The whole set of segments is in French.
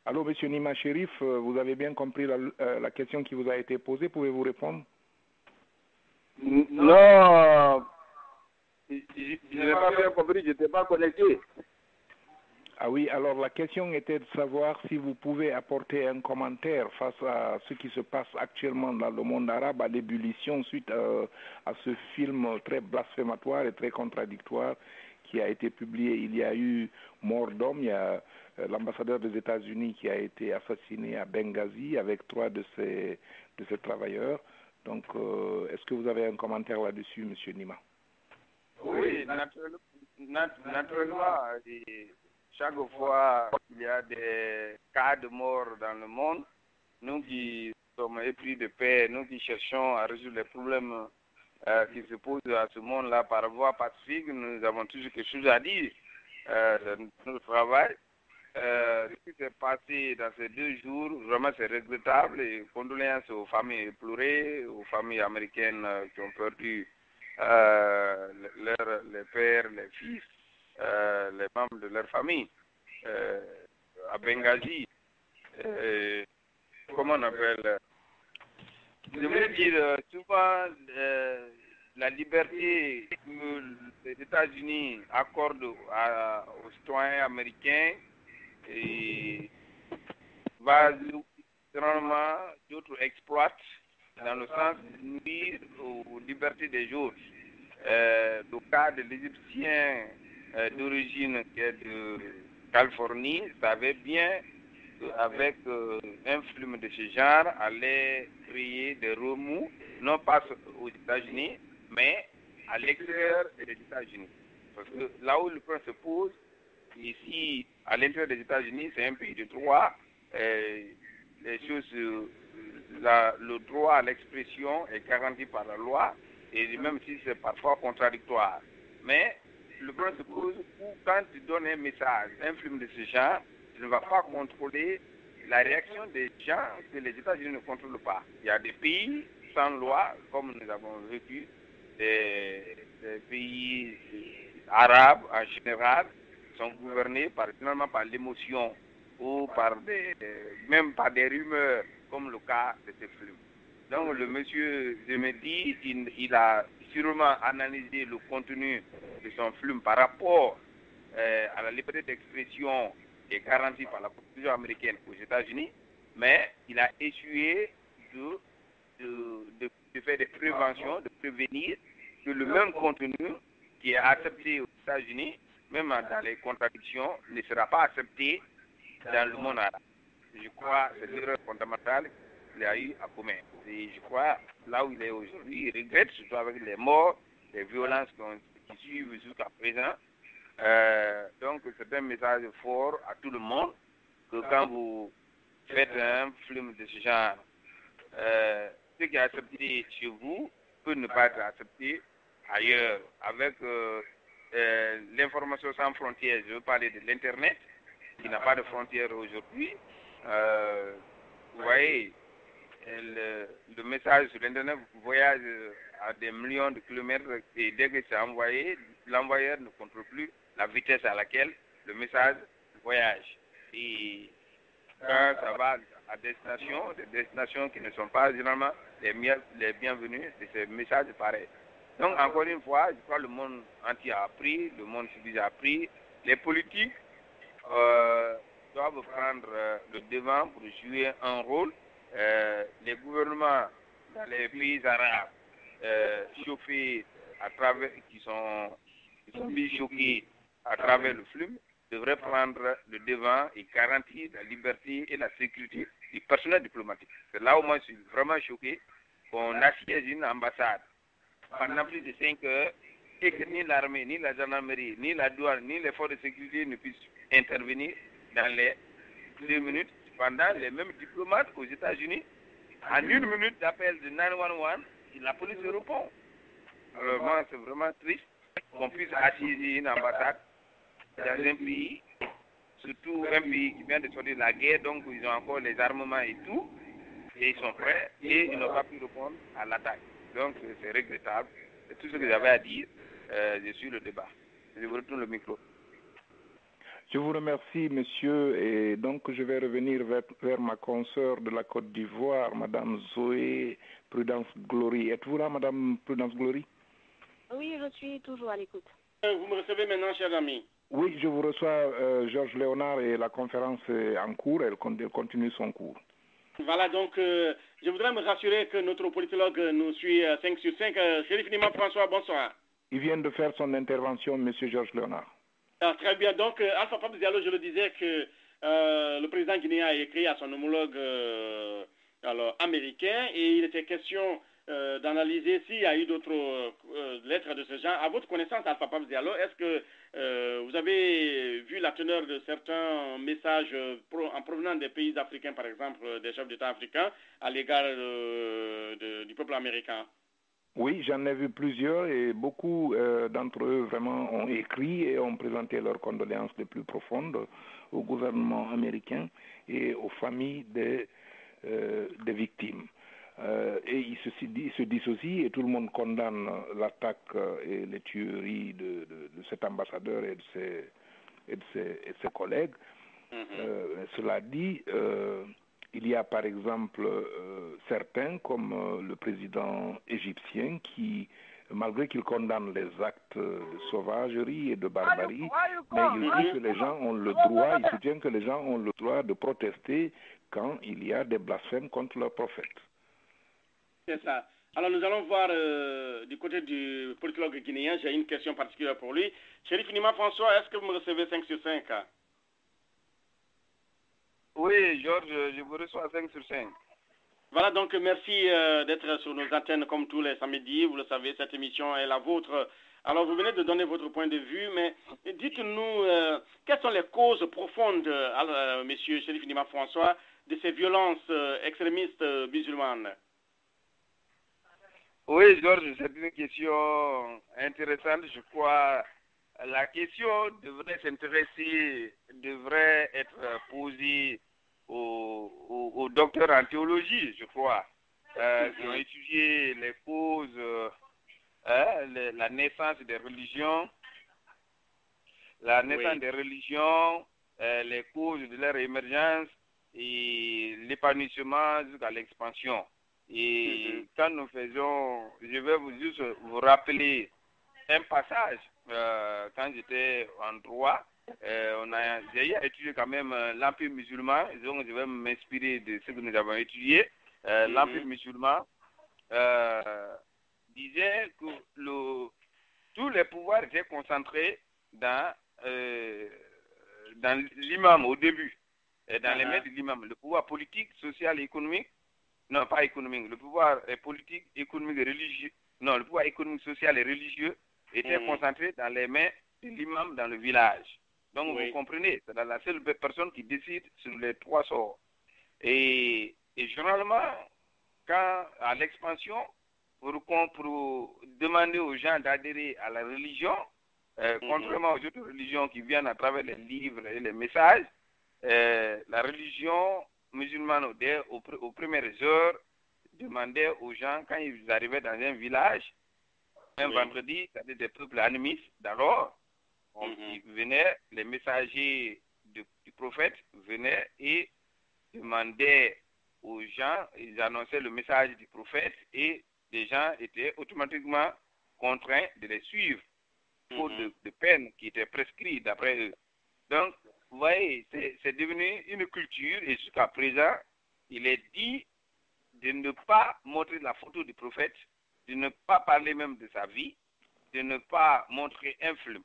Allô, Monsieur Nima Chérif, vous avez bien compris la question qui vous a été posée. Pouvez-vous répondre? Non, je n'ai pas bien compris, je n'étais pas connecté. Ah oui, alors la question était de savoir si vous pouvez apporter un commentaire face à ce qui se passe actuellement dans le monde arabe, à l'ébullition suite à ce film très blasphématoire et très contradictoire qui a été publié. Il y a eu mort d'homme, il y a l'ambassadeur des États-Unis qui a été assassiné à Benghazi avec 3 de ses travailleurs. Donc, est-ce que vous avez un commentaire là-dessus, Monsieur Nima? Oui, naturellement, chaque fois qu'il y a des cas de mort dans le monde, nous qui sommes épris de paix, nous qui cherchons à résoudre les problèmes qui se posent à ce monde-là par voie pacifique, nous avons toujours quelque chose à dire dans notre travail. Ce qui s'est passé dans ces 2 jours, vraiment c'est regrettable et condoléances aux familles éplorées, aux familles américaines qui ont perdu les pères, les fils, les membres de leur famille à Benghazi. Comment on appelle? Je voulais dire souvent la liberté que les États-Unis accordent aux citoyens américains et généralement d'autres exploitent dans le sens de nuire aux libertés des autres. Le cas de l'Égyptien d'origine qui est de Californie savait bien qu'avec un film de ce genre allait créer des remous, non pas aux États-Unis, mais à l'extérieur des États-Unis. Parce que là où le point se pose, ici, à l'intérieur des États-Unis, c'est un pays de droit. Les choses, le droit à l'expression est garanti par la loi, et même si c'est parfois contradictoire. Mais le problème se pose où, quand tu donnes un message, un film de ce genre, tu ne vas pas contrôler la réaction des gens que les États-Unis ne contrôlent pas. Il y a des pays sans loi, comme nous avons vécu, des pays arabes en général, sont gouvernés finalement par l'émotion ou même par des rumeurs, comme le cas de ce film. Donc le monsieur Zemedi, il a sûrement analysé le contenu de son film par rapport à la liberté d'expression qui est garantie par la Constitution américaine aux États-Unis, mais il a essuyé de faire des préventions, de prévenir que le même contenu qui est accepté aux États-Unis, même dans les contradictions, ne sera pas accepté dans le monde arabe. Je crois que c'est l'erreur fondamentale qu'il a eu à commettre. Et je crois, là où il est aujourd'hui, il regrette, surtout avec les morts, les violences qui suivent jusqu'à présent. Donc c'est un message fort à tout le monde que quand vous faites un film de ce genre, ce qui est accepté chez vous peut ne pas être accepté ailleurs. Avec l'information sans frontières, je veux parler de l'Internet, qui n'a pas de frontières aujourd'hui. Vous voyez, le message sur l'Internet voyage à des millions de kilomètres et dès que c'est envoyé, l'envoyeur ne contrôle plus la vitesse à laquelle le message voyage. Et quand ça va à des destinations qui ne sont pas généralement les bienvenues de ces messages pareils. Donc encore une fois, je crois que le monde entier a appris, le monde civil a appris, les politiques doivent prendre le devant pour jouer un rôle. Les gouvernements dans les pays arabes chauffés à travers, qui sont bien choqués à travers le film, devraient prendre le devant et garantir la liberté et la sécurité du personnel diplomatique. C'est là où moi je suis vraiment choqué qu'on assiège une ambassade pendant plus de 5 heures et que ni l'armée, ni la gendarmerie, ni la douane, ni les forces de sécurité ne puissent intervenir dans les 2 minutes. Pendant les mêmes diplomates aux États-Unis, en 1 minute d'appel de 911, la police répond. Alors moi, c'est vraiment triste qu'on puisse assiéger une ambassade dans un pays, surtout un pays qui vient de sortir de la guerre, donc ils ont encore les armements et tout, et ils sont prêts, et ils n'ont pas pu répondre à l'attaque. Donc c'est regrettable. C'est tout ce que j'avais à dire. Je suis le débat. Je vous retourne le micro. Je vous remercie, monsieur, et donc je vais revenir vers ma consoeur de la Côte d'Ivoire, Madame Zoé Prudence Glory. Êtes-vous là, Madame Prudence Glory? Oui, je suis toujours à l'écoute. Vous me recevez maintenant, cher ami? Oui, je vous reçois, Georges Léonard, et la conférence est en cours, elle continue son cours. Voilà, donc je voudrais me rassurer que notre politologue nous suit 5 sur 5. Chérif Nima François, bonsoir. Il vient de faire son intervention, monsieur Georges Léonard. Ah, très bien, donc Alpha Pape Diallo, je le disais que le président guinéen a écrit à son homologue américain et il était question d'analyser s'il y a eu d'autres lettres de ce genre. À votre connaissance, Alpha Pape Diallo, est-ce que vous avez vu la teneur de certains messages en provenant des pays africains, par exemple, des chefs d'État africains, à l'égard du peuple américain? Oui, j'en ai vu plusieurs et beaucoup d'entre eux vraiment ont écrit et ont présenté leurs condoléances les plus profondes au gouvernement américain et aux familles des victimes. Et ils se dissocient et tout le monde condamne l'attaque et les tueries de cet ambassadeur et de ses collègues. Cela dit, il y a par exemple certains comme le président égyptien qui, malgré qu'il condamne les actes de sauvagerie et de barbarie, mais il dit que les gens ont le droit, il soutient que les gens ont le droit de protester quand il y a des blasphèmes contre leur prophète. C'est ça. Alors nous allons voir du côté du politologue guinéen, j'ai une question particulière pour lui. Chérif Nima François, est-ce que vous me recevez 5 sur 5? Oui, Georges, je vous reçois 5 sur 5. Voilà, donc merci d'être sur nos antennes comme tous les samedis. Vous le savez, cette émission est la vôtre. Alors, vous venez de donner votre point de vue, mais dites-nous, quelles sont les causes profondes, monsieur Chérif Nima François, de ces violences extrémistes musulmanes? Oui, Georges, c'est une question intéressante. Je crois la question devrait être posée aux docteurs en théologie, je crois, qui ont étudié les causes, la naissance des religions, les causes de leur émergence et l'épanouissement jusqu'à l'expansion. Et quand nous faisons, je vais juste vous rappeler un passage, quand j'étais en droit, j'ai étudié quand même l'Empire musulman, donc je vais m'inspirer de ce que nous avons étudié. L'Empire musulman disait que tous les pouvoirs étaient concentrés dans l'imam au début, et dans les mains de l'imam, le pouvoir politique, social et économique. Non, pas économique. Le pouvoir politique, économique et religieux. Non, le pouvoir économique, social et religieux était concentré dans les mains de l'imam dans le village. Donc, vous comprenez, c'est la seule personne qui décide sur les trois sorts. Et généralement, quand à l'expansion, pour demander aux gens d'adhérer à la religion, contrairement aux autres religions qui viennent à travers les livres et les messages, la religion musulmane aux premières heures demandait aux gens, quand ils arrivaient dans un village, un vendredi, c'est-à-dire des peuples animistes, d'alors, les messagers du prophète venaient et demandaient aux gens, ils annonçaient le message du prophète et les gens étaient automatiquement contraints de les suivre, faute de peine qui était prescrite d'après eux. Donc, vous voyez, c'est devenu une culture et jusqu'à présent, il est dit de ne pas montrer la photo du prophète, de ne pas parler même de sa vie, de ne pas montrer un film.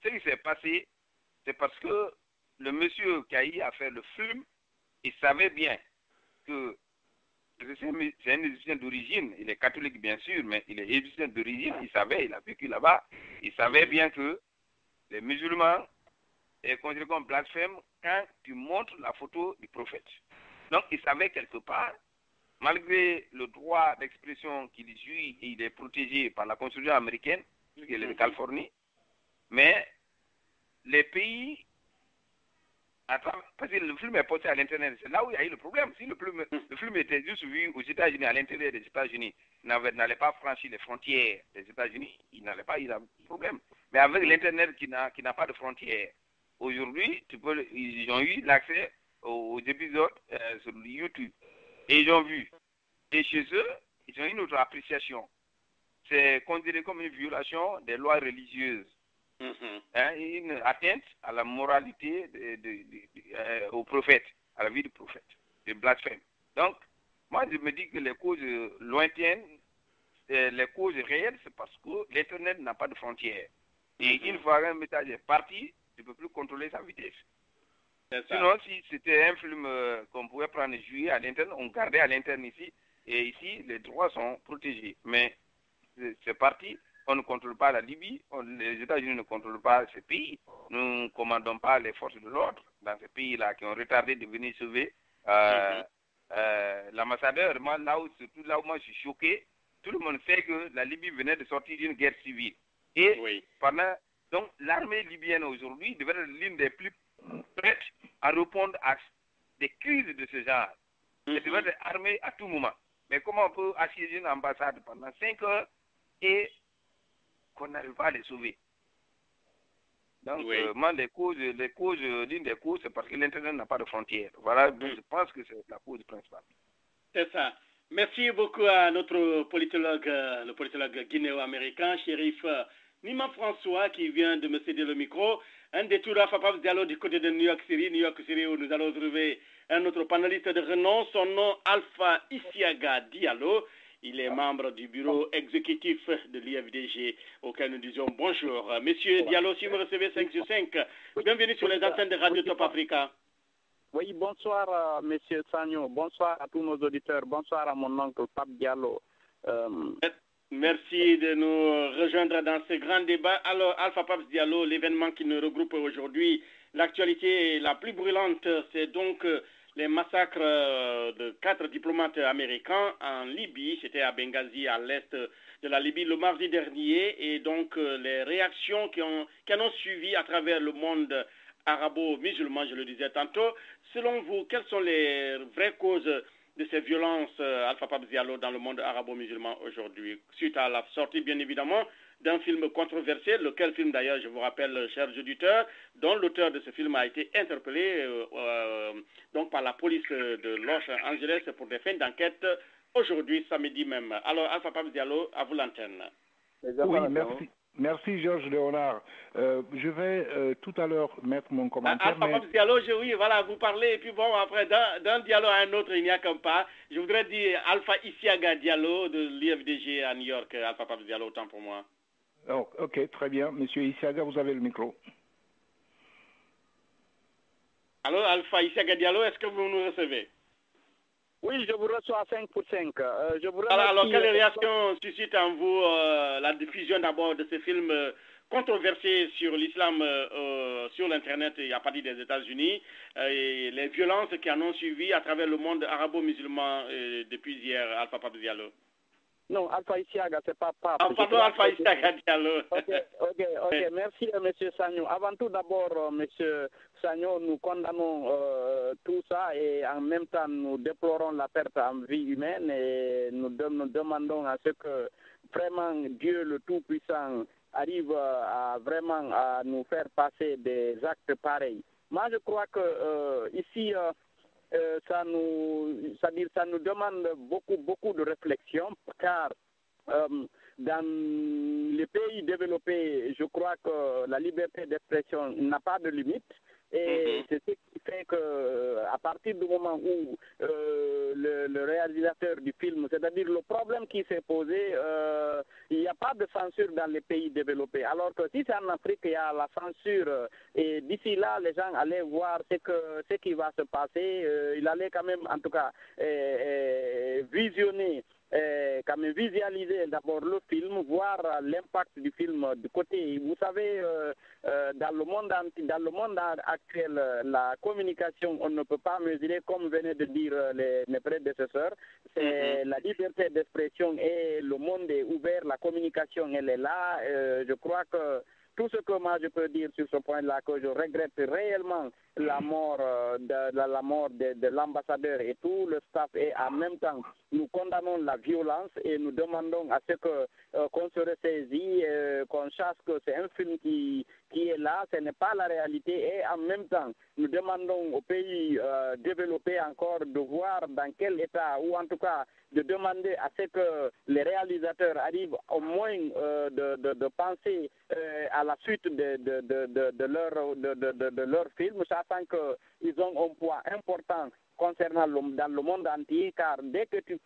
Ce qui s'est passé, c'est parce que le monsieur qui a eu à faire le film, il savait bien que c'est un Égyptien d'origine, il est catholique bien sûr, mais il est Égyptien d'origine, il savait, il a vécu là-bas, il savait bien que les musulmans est considéré comme blasphème quand tu montres la photo du prophète. Donc, il savait quelque part, malgré le droit d'expression qu'il jouit et il est protégé par la Constitution américaine, puisqu'il est de Californie, mais les pays, parce que le film est posté à l'Internet, c'est là où il y a eu le problème. Si le film était juste vu aux États-Unis, à l'intérieur des États-Unis, n'allait pas franchir les frontières des États-Unis, il n'allait pas eu de problème. Mais avec l'Internet qui n'a pas de frontières, aujourd'hui, ils ont eu l'accès aux épisodes sur YouTube. Et ils ont vu. Et chez eux, ils ont une autre appréciation. C'est considéré comme une violation des lois religieuses. Une atteinte à la moralité au prophète, à la vie du prophète, de blasphème. Donc, moi, je me dis que les causes lointaines, les causes réelles, c'est parce que l'Internet n'a pas de frontières. Et une fois qu'un message est parti, tu ne peux plus contrôler sa vitesse. Sinon, si c'était un film qu'on pouvait prendre et jouer à l'interne, on gardait à l'interne ici, et ici, les droits sont protégés. Mais c'est parti, on ne contrôle pas la Libye, les États-Unis ne contrôlent pas ces pays, nous ne commandons pas les forces de l'ordre dans ces pays-là qui ont retardé de venir sauver l'ambassadeur. Moi, là où moi je suis choqué, tout le monde sait que la Libye venait de sortir d'une guerre civile. Et donc l'armée libyenne aujourd'hui devrait être l'une des plus prêtes à répondre à des crises de ce genre. Elle devrait être armée à tout moment. Mais comment on peut assiéger une ambassade pendant 5 heures et qu'on n'arrive pas à les sauver? Donc, moi, l'une des causes, c'est parce que l'Internet n'a pas de frontières. Voilà, je pense que c'est la cause principale. C'est ça. Merci beaucoup à notre politologue, le politologue guinéo-américain, Chérif Nima François, qui vient de me céder le micro. Un détour à Fapab Diallo du côté de New York City où nous allons trouver un autre panéliste de renom, son nom Alpha Isiaga Diallo. Il est membre du bureau exécutif de l'IFDG, auquel nous disons bonjour. Monsieur Diallo, si vous recevez 5 sur 5, bienvenue sur les antennes de Radio Top Africa. Oui, bonsoir, Monsieur Sagno. Bonsoir à tous nos auditeurs. Bonsoir à mon oncle Pape Diallo. Merci de nous rejoindre dans ce grand débat. Alors, Alpha Pape Diallo, l'événement qui nous regroupe aujourd'hui, l'actualité la plus brûlante, c'est donc les massacres de 4 diplomates américains en Libye. C'était à Benghazi, à l'est de la Libye, le mardi dernier. Et donc, les réactions qui en ont suivi à travers le monde arabo-musulman, je le disais tantôt. Selon vous, quelles sont les vraies causes de ces violences, Alpha Pape Diallo, dans le monde arabo-musulman aujourd'hui, suite à la sortie, bien évidemment, d'un film controversé, lequel film d'ailleurs, je vous rappelle, chers auditeurs, dont l'auteur de ce film a été interpellé donc par la police de Los Angeles pour des fins d'enquête aujourd'hui, samedi même. Alors, Alpha Pape Diallo, à vous l'antenne. Oui, merci. Merci Georges Léonard. Je vais tout à l'heure mettre mon commentaire. Alpha Pape Diallo, oui, voilà, vous parlez, et puis bon, après, d'un dialogue à un autre, il n'y a qu'un pas. Je voudrais dire Alpha Isiaga Diallo de l'IFDG à New York. Alpha Pape Diallo, autant pour moi. Oh, ok, très bien. Monsieur Isiaga, vous avez le micro. Alors, Alpha Isiaga Diallo, est-ce que vous nous recevez? Oui, je vous reçois à 5 pour 5. Alors, quelle réaction suscite en vous la diffusion d'abord de ce film controversé sur l'islam sur l'Internet et à partir des États-Unis et les violences qui en ont suivi à travers le monde arabo-musulman depuis hier, Alpha Pape Diallo? Non, Alpha Isiaga, c'est pas Pape. Ah, pardon, Alpha Isiaga Diallo. Ok, merci, Monsieur Sagno. Avant tout, d'abord, Monsieur Sagno, nous condamnons tout ça et en même temps, nous déplorons la perte en vie humaine et nous demandons à ce que vraiment Dieu le Tout-Puissant arrive à vraiment à nous faire passer des actes pareils. Moi, je crois que ici, ça nous demande beaucoup de réflexion, car dans les pays développés, je crois que la liberté d'expression n'a pas de limite. Et c'est ce qui fait que, à partir du moment où le réalisateur du film, c'est-à-dire le problème qui s'est posé, il n'y a pas de censure dans les pays développés. Alors que si c'est en Afrique, il y a la censure. Et d'ici là, les gens allaient voir ce qui va se passer. Ils allaient quand même, en tout cas, visionner. Quand même visualiser d'abord le film, voir l'impact du film du côté. Vous savez, dans le monde actuel, la communication, on ne peut pas mesurer, comme venaient de dire mes prédécesseurs. C'est la liberté d'expression et le monde est ouvert, la communication, elle est là. Je crois que tout ce que moi je peux dire sur ce point-là, que je regrette réellement la mort de l'ambassadeur et tout le staff, et en même temps nous condamnons la violence et nous demandons à ce qu'on se ressaisit, qu'on sache que c'est un film qui qui est là, ce n'est pas la réalité. Et en même temps, nous demandons aux pays développés encore de voir dans quel état, ou en tout cas de demander à ce que les réalisateurs arrivent au moins de penser à la suite de leur film, sachant qu'ils ont un poids important concernant dans le monde entier, car dès que tu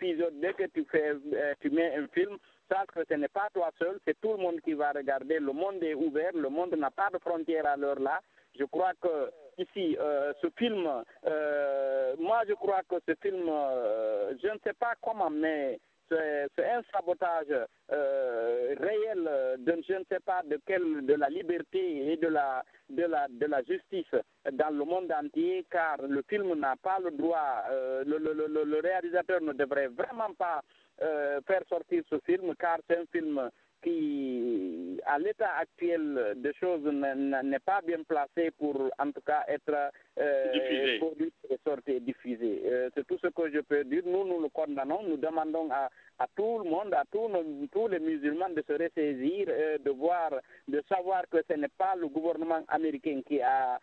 mets un film, sache que ce n'est pas toi seul, c'est tout le monde qui va regarder. Le monde est ouvert, le monde n'a pas de frontières à l'heure là. Je crois que ici, ce film, moi je crois que ce film, je ne sais pas comment, mais c'est un sabotage réel je ne sais pas de la liberté et de la justice dans le monde entier, car le film n'a pas le droit, le réalisateur ne devrait vraiment pas faire sortir ce film, car c'est un film qui, à l'état actuel des choses, n'est pas bien placé pour, en tout cas, être produit et sorti, diffusé. C'est tout ce que je peux dire. Nous le condamnons. Nous demandons à tout le monde, à tous les musulmans de se ressaisir, de savoir que ce n'est pas le gouvernement américain qui a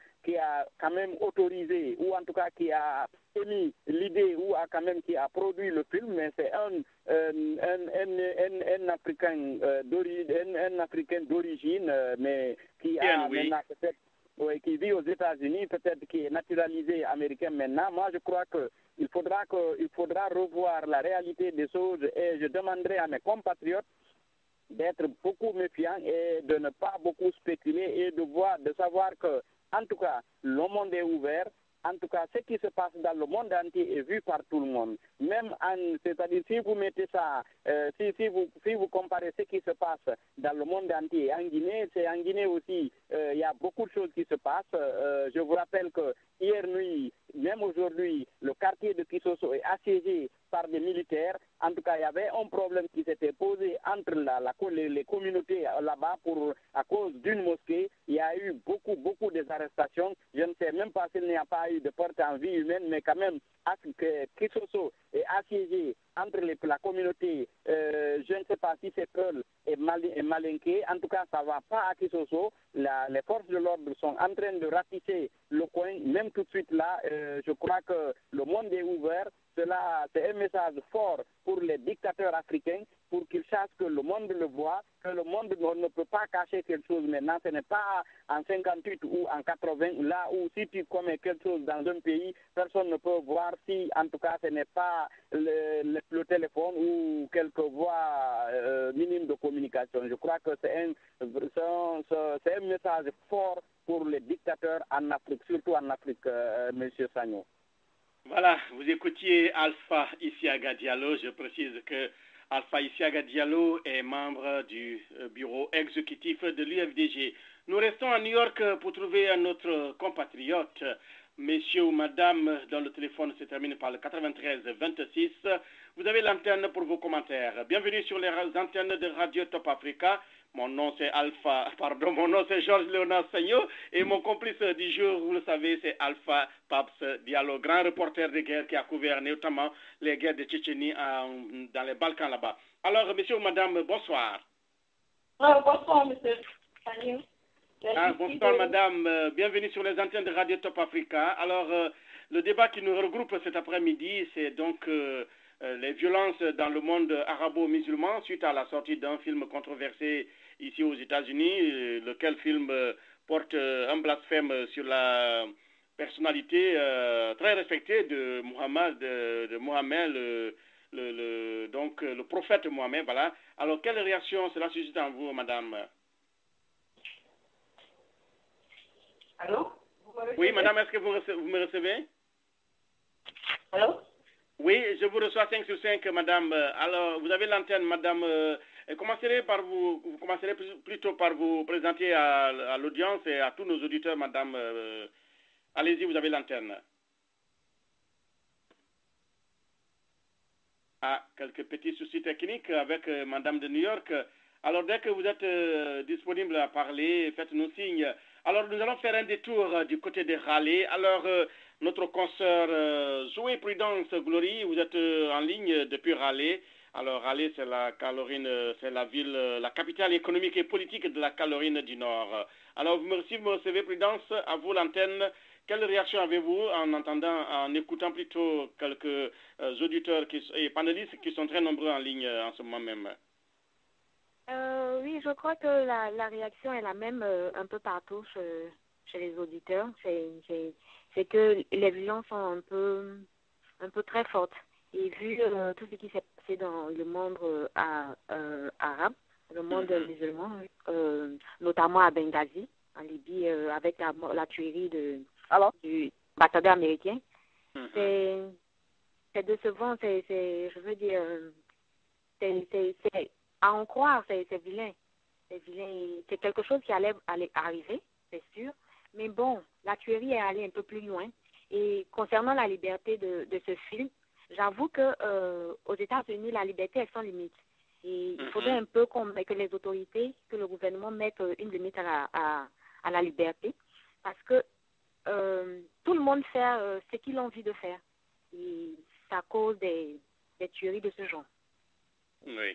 quand même autorisé, ou en tout cas qui a émis l'idée, ou qui a produit le film, mais c'est un Africain d'origine, mais qui a maintenant peut-être qui vit aux États-Unis, peut-être qui est naturalisé américain maintenant. Moi, je crois qu'il faudra revoir la réalité des choses, et je demanderai à mes compatriotes d'être beaucoup méfiants et de ne pas beaucoup spéculer, et de savoir que, en tout cas, le monde est ouvert. En tout cas, ce qui se passe dans le monde entier est vu par tout le monde. Même, c'est-à-dire, si vous mettez ça, si vous comparez ce qui se passe dans le monde entier, en Guinée aussi, il y a beaucoup de choses qui se passent. Je vous rappelle que hier nuit, même aujourd'hui, le quartier de Kisoso est assiégé par des militaires. En tout cas, il y avait un problème qui s'était posé entre les communautés là-bas à cause d'une mosquée. Il y a eu beaucoup des arrestations. Je ne sais même pas s'il n'y a pas eu de perte en vie humaine, mais quand même, Kisoso est assiégé entre la communauté, je ne sais pas si c'est Peul et Malinké. En tout cas, ça ne va pas à Kisoso. Les forces de l'ordre sont en train de ratisser le coin, même tout de suite là. Je crois que le monde est ouvert. C'est un message fort pour les dictateurs africains, pour qu'ils sachent que le monde le voit, que le monde ne peut pas cacher quelque chose maintenant. Ce n'est pas en 58 ou en 80, là où si tu commets quelque chose dans un pays, personne ne peut voir si, en tout cas, ce n'est pas le téléphone ou quelques voies minimes de communication. Je crois que c'est un message fort pour les dictateurs en Afrique, surtout en Afrique, M. Sagno. Voilà, vous écoutiez Alpha Isiaga Diallo. Je précise que Alpha Isiaga Diallo est membre du bureau exécutif de l'UFDG. Nous restons à New York pour trouver un autre compatriote, messieurs ou madame, dont le téléphone se termine par le 93 26. Vous avez l'antenne pour vos commentaires. Bienvenue sur les antennes de Radio Top Africa. Mon nom c'est Georges Léonard Sagno, et mon complice du jour, vous le savez, c'est Alpha Paps Diallo, grand reporter de guerre qui a couvert notamment les guerres de Tchétchénie dans les Balkans là-bas. Alors, monsieur ou madame, bonsoir. Bonsoir, monsieur Sagno. Bonsoir, madame. Bienvenue sur les antennes de Radio Top Africa. Alors, le débat qui nous regroupe cet après-midi, c'est donc les violences dans le monde arabo-musulman suite à la sortie d'un film controversé ici aux États-Unis, lequel film porte un blasphème sur la personnalité très respectée de Mohammed, donc le prophète Mohammed. Voilà. Alors, quelle réaction cela suscite en vous, madame? Allô? Oui, madame, est-ce que vous me recevez? Allô? Oui, je vous reçois 5 sur 5, madame. Alors, vous avez l'antenne, madame. Vous commencerez plutôt par vous présenter à l'audience et à tous nos auditeurs, madame. Allez-y, vous avez l'antenne. Quelques petits soucis techniques avec madame de New York. Alors, dès que vous êtes disponible à parler, faites-nous signe. Alors, nous allons faire un détour du côté des Raleigh. Alors, notre consoeur Zoé Prudence Glory, vous êtes en ligne depuis Raleigh. Alors Raleigh, c'est la Caroline, c'est la ville, la capitale économique et politique de la Caroline du Nord. Alors si vous me recevez Prudence, à vous l'antenne. Quelle réaction avez-vous en écoutant plutôt quelques auditeurs et panélistes qui sont très nombreux en ligne en ce moment même? Oui, je crois que la réaction est la même un peu partout chez les auditeurs. C'est que les violences sont un peu très fortes. Et vu tout ce qui s'est passé dans le monde arabe, le monde musulman, notamment à Benghazi, en Libye, avec la tuerie du ambassadeur américain, c'est décevant, je veux dire, c'est à en croire, c'est vilain. C'est vilain. C'est quelque chose qui allait arriver, c'est sûr. Mais bon, la tuerie est allée un peu plus loin. Et concernant la liberté de ce film, j'avoue que aux États-Unis, la liberté est sans limite. Et il faudrait un peu que les autorités, que le gouvernement mette une limite à la liberté. Parce que tout le monde fait ce qu'il a envie de faire. Et c'est à cause des tueries de ce genre. Oui.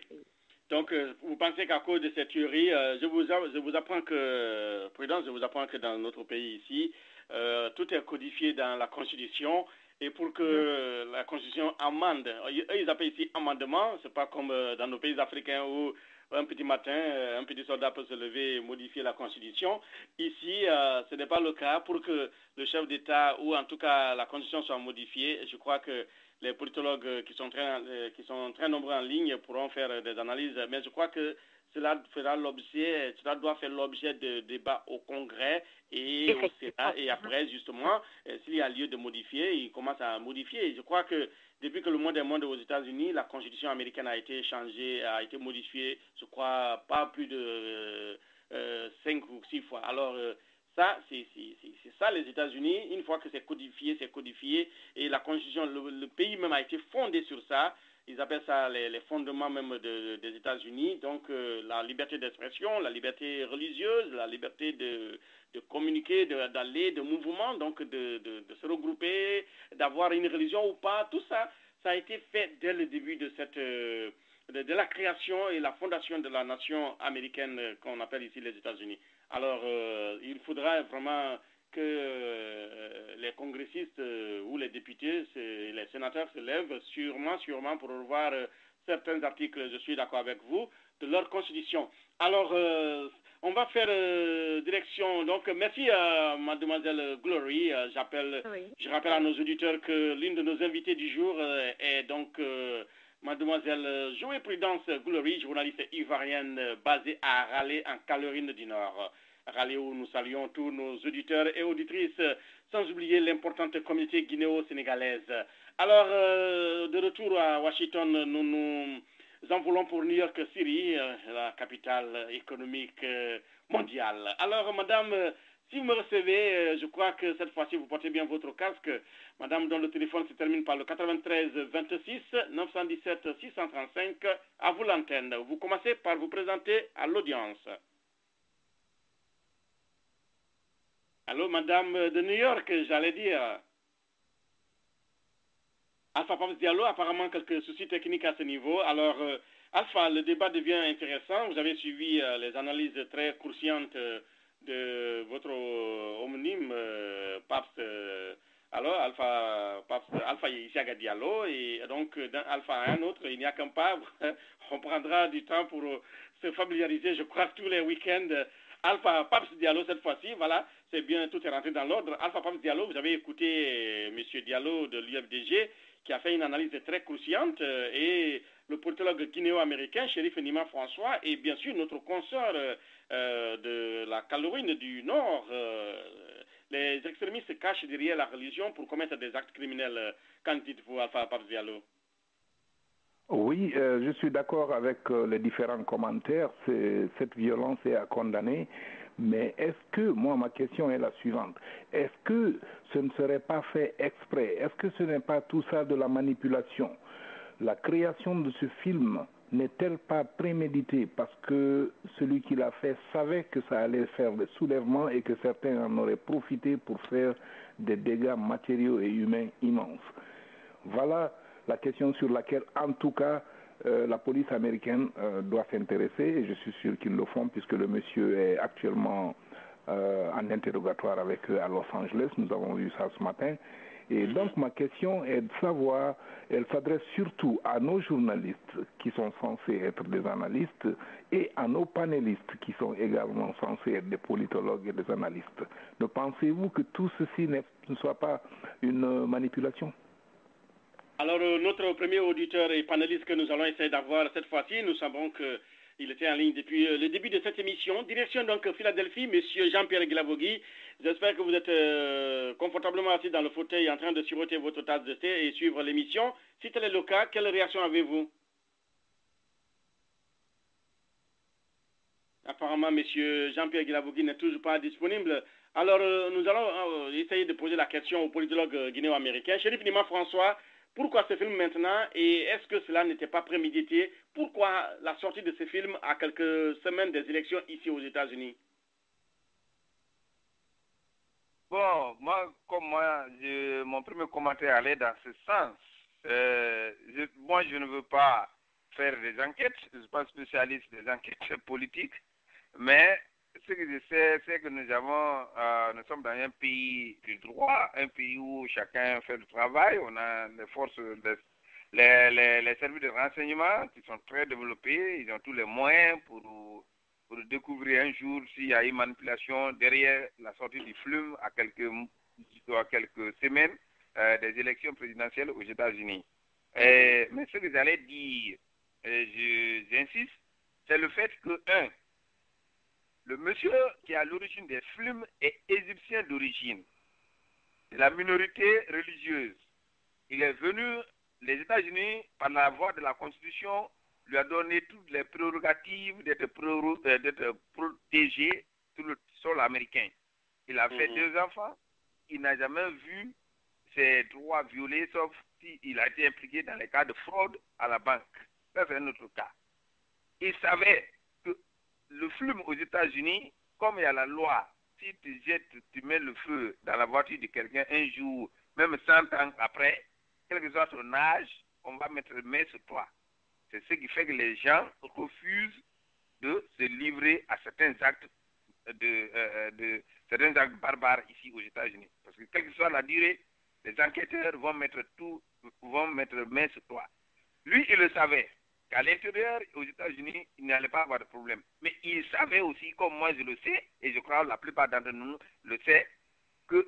Donc, vous pensez qu'à cause de cette tuerie, je vous apprends que, Prudence, je vous apprends que dans notre pays ici, tout est codifié dans la Constitution. Et pour que la Constitution amende, eux, ils appellent ici amendement, c'est pas comme dans nos pays africains où un petit matin, un petit soldat peut se lever et modifier la Constitution. Ici, ce n'est pas le cas. Pour que le chef d'État ou en tout cas la Constitution soit modifiée, je crois que les politologues qui sont très nombreux en ligne pourront faire des analyses, mais je crois que cela doit faire l'objet de débats au Congrès et au Sénat, et après, justement, s'il y a lieu de modifier, ils commencent à modifier. Et je crois que depuis que le monde est monde aux États-Unis, la Constitution américaine a été changée, a été modifiée, je crois, pas plus de 5 ou 6 fois. Alors, ça, c'est ça les États-Unis. Une fois que c'est codifié, et la Constitution, le pays même a été fondé sur ça. Ils appellent ça les fondements même des États-Unis. Donc, la liberté d'expression, la liberté religieuse, la liberté de communiquer, d'aller, de mouvement, donc de se regrouper, d'avoir une religion ou pas. Tout ça, ça a été fait dès le début de la création et la fondation de la nation américaine qu'on appelle ici les États-Unis. Alors, il faudra vraiment que les congressistes ou les députés, les sénateurs se lèvent sûrement pour revoir certains articles, je suis d'accord avec vous, de leur constitution. Alors, on va faire direction. Donc, merci à mademoiselle Glory. Je rappelle à nos auditeurs que l'une de nos invités du jour est donc mademoiselle Joël Prudence Glory, journaliste ivoirienne basée à Raleigh, en Caroline du Nord. Raleigh, où nous saluons tous nos auditeurs et auditrices, sans oublier l'importante communauté guinéo-sénégalaise. Alors, de retour à Washington, nous en voulons pour New York City, la capitale économique mondiale. Alors, madame, si vous me recevez, je crois que cette fois-ci, vous portez bien votre casque. Madame, dont le téléphone se termine par le 93 26 917 635, à vous l'antenne. Vous commencez par vous présenter à l'audience. Allô, madame de New York, j'allais dire. Alpha Paps Diallo, apparemment quelques soucis techniques à ce niveau. Alors, Alpha, le débat devient intéressant. Vous avez suivi les analyses très croustillantes de votre homonyme, Paps. Alors, Alpha Isiaga Diallo, et donc d'un Alpha à un autre, il n'y a qu'un pas. On prendra du temps pour se familiariser, je crois, tous les week-ends. Alpha Paps Diallo, cette fois-ci, voilà, c'est bien, tout est rentré dans l'ordre. Alpha Paps Diallo, vous avez écouté M. Diallo de l'UFDG, qui a fait une analyse très croustillante, et le politologue guinéo-américain, Chérif Nima François, et bien sûr notre consoeur de la Caroline du Nord. Les extrémistes se cachent derrière la religion pour commettre des actes criminels. Qu'en dites-vous, Alpha Paps Diallo? Oui, je suis d'accord avec les différents commentaires. Cette violence est à condamner. Mais est-ce que, moi, ma question est la suivante. Est-ce que ce ne serait pas fait exprès? Est-ce que ce n'est pas tout ça de la manipulation? La création de ce film n'est-elle pas préméditée parce que celui qui l'a fait savait que ça allait faire des soulèvements et que certains en auraient profité pour faire des dégâts matériaux et humains immenses? Voilà la question sur laquelle, en tout cas, la police américaine doit s'intéresser, et je suis sûr qu'ils le font, puisque le monsieur est actuellement en interrogatoire avec eux à Los Angeles. Nous avons vu ça ce matin. Et donc ma question est de savoir, elle s'adresse surtout à nos journalistes qui sont censés être des analystes et à nos panélistes qui sont également censés être des politologues et des analystes. Ne pensez-vous que tout ceci ne soit pas une manipulation? Alors, notre premier auditeur et panéliste que nous allons essayer d'avoir cette fois-ci, nous savons qu'il était en ligne depuis le début de cette émission. Direction donc Philadelphie, Monsieur Jean-Pierre Guilavogui. J'espère que vous êtes confortablement assis dans le fauteuil en train de siroter votre tasse de thé et suivre l'émission. Si tel est le cas, quelle réaction avez-vous? Apparemment, Monsieur Jean-Pierre Guilavogui n'est toujours pas disponible. Alors, nous allons essayer de poser la question au politologue guinéo-américain. Chérif Nima François, pourquoi ce film maintenant et est-ce que cela n'était pas prémédité? Pourquoi la sortie de ce film à quelques semaines des élections ici aux États-Unis? Bon, mon premier commentaire allait dans ce sens. Moi, je ne veux pas faire des enquêtes, je ne suis pas spécialiste des enquêtes politiques, mais ce que je sais, c'est que nous sommes dans un pays du droit, un pays où chacun fait le travail, on a les forces, les services de renseignement qui sont très développés, ils ont tous les moyens pour découvrir un jour s'il y a une manipulation derrière la sortie du film à quelques semaines des élections présidentielles aux États-Unis. Mais ce que j'allais dire, j'insiste, c'est le fait que, le monsieur qui est à l'origine des films est égyptien d'origine, de la minorité religieuse. Il est venu, les États-Unis, par la voie de la Constitution, lui a donné toutes les prérogatives d'être protégé sur le sol américain. Il a fait 2 enfants, il n'a jamais vu ses droits violés, sauf s'il a été impliqué dans les cas de fraude à la banque. Ça, c'est un autre cas. Il savait que le film aux États-Unis, comme il y a la loi, si tu mets le feu dans la voiture de quelqu'un un jour, même 100 ans après, quel que soit son âge, on va mettre le main sur toi. C'est ce qui fait que les gens refusent de se livrer à certains actes certains actes barbares ici aux États-Unis. Parce que quelle que soit la durée, les enquêteurs vont mettre main sur toi. Lui, il le savait qu'à l'intérieur, aux États-Unis, il n'allait pas avoir de problème. Mais il savait aussi, comme moi je le sais, et je crois que la plupart d'entre nous le sait, que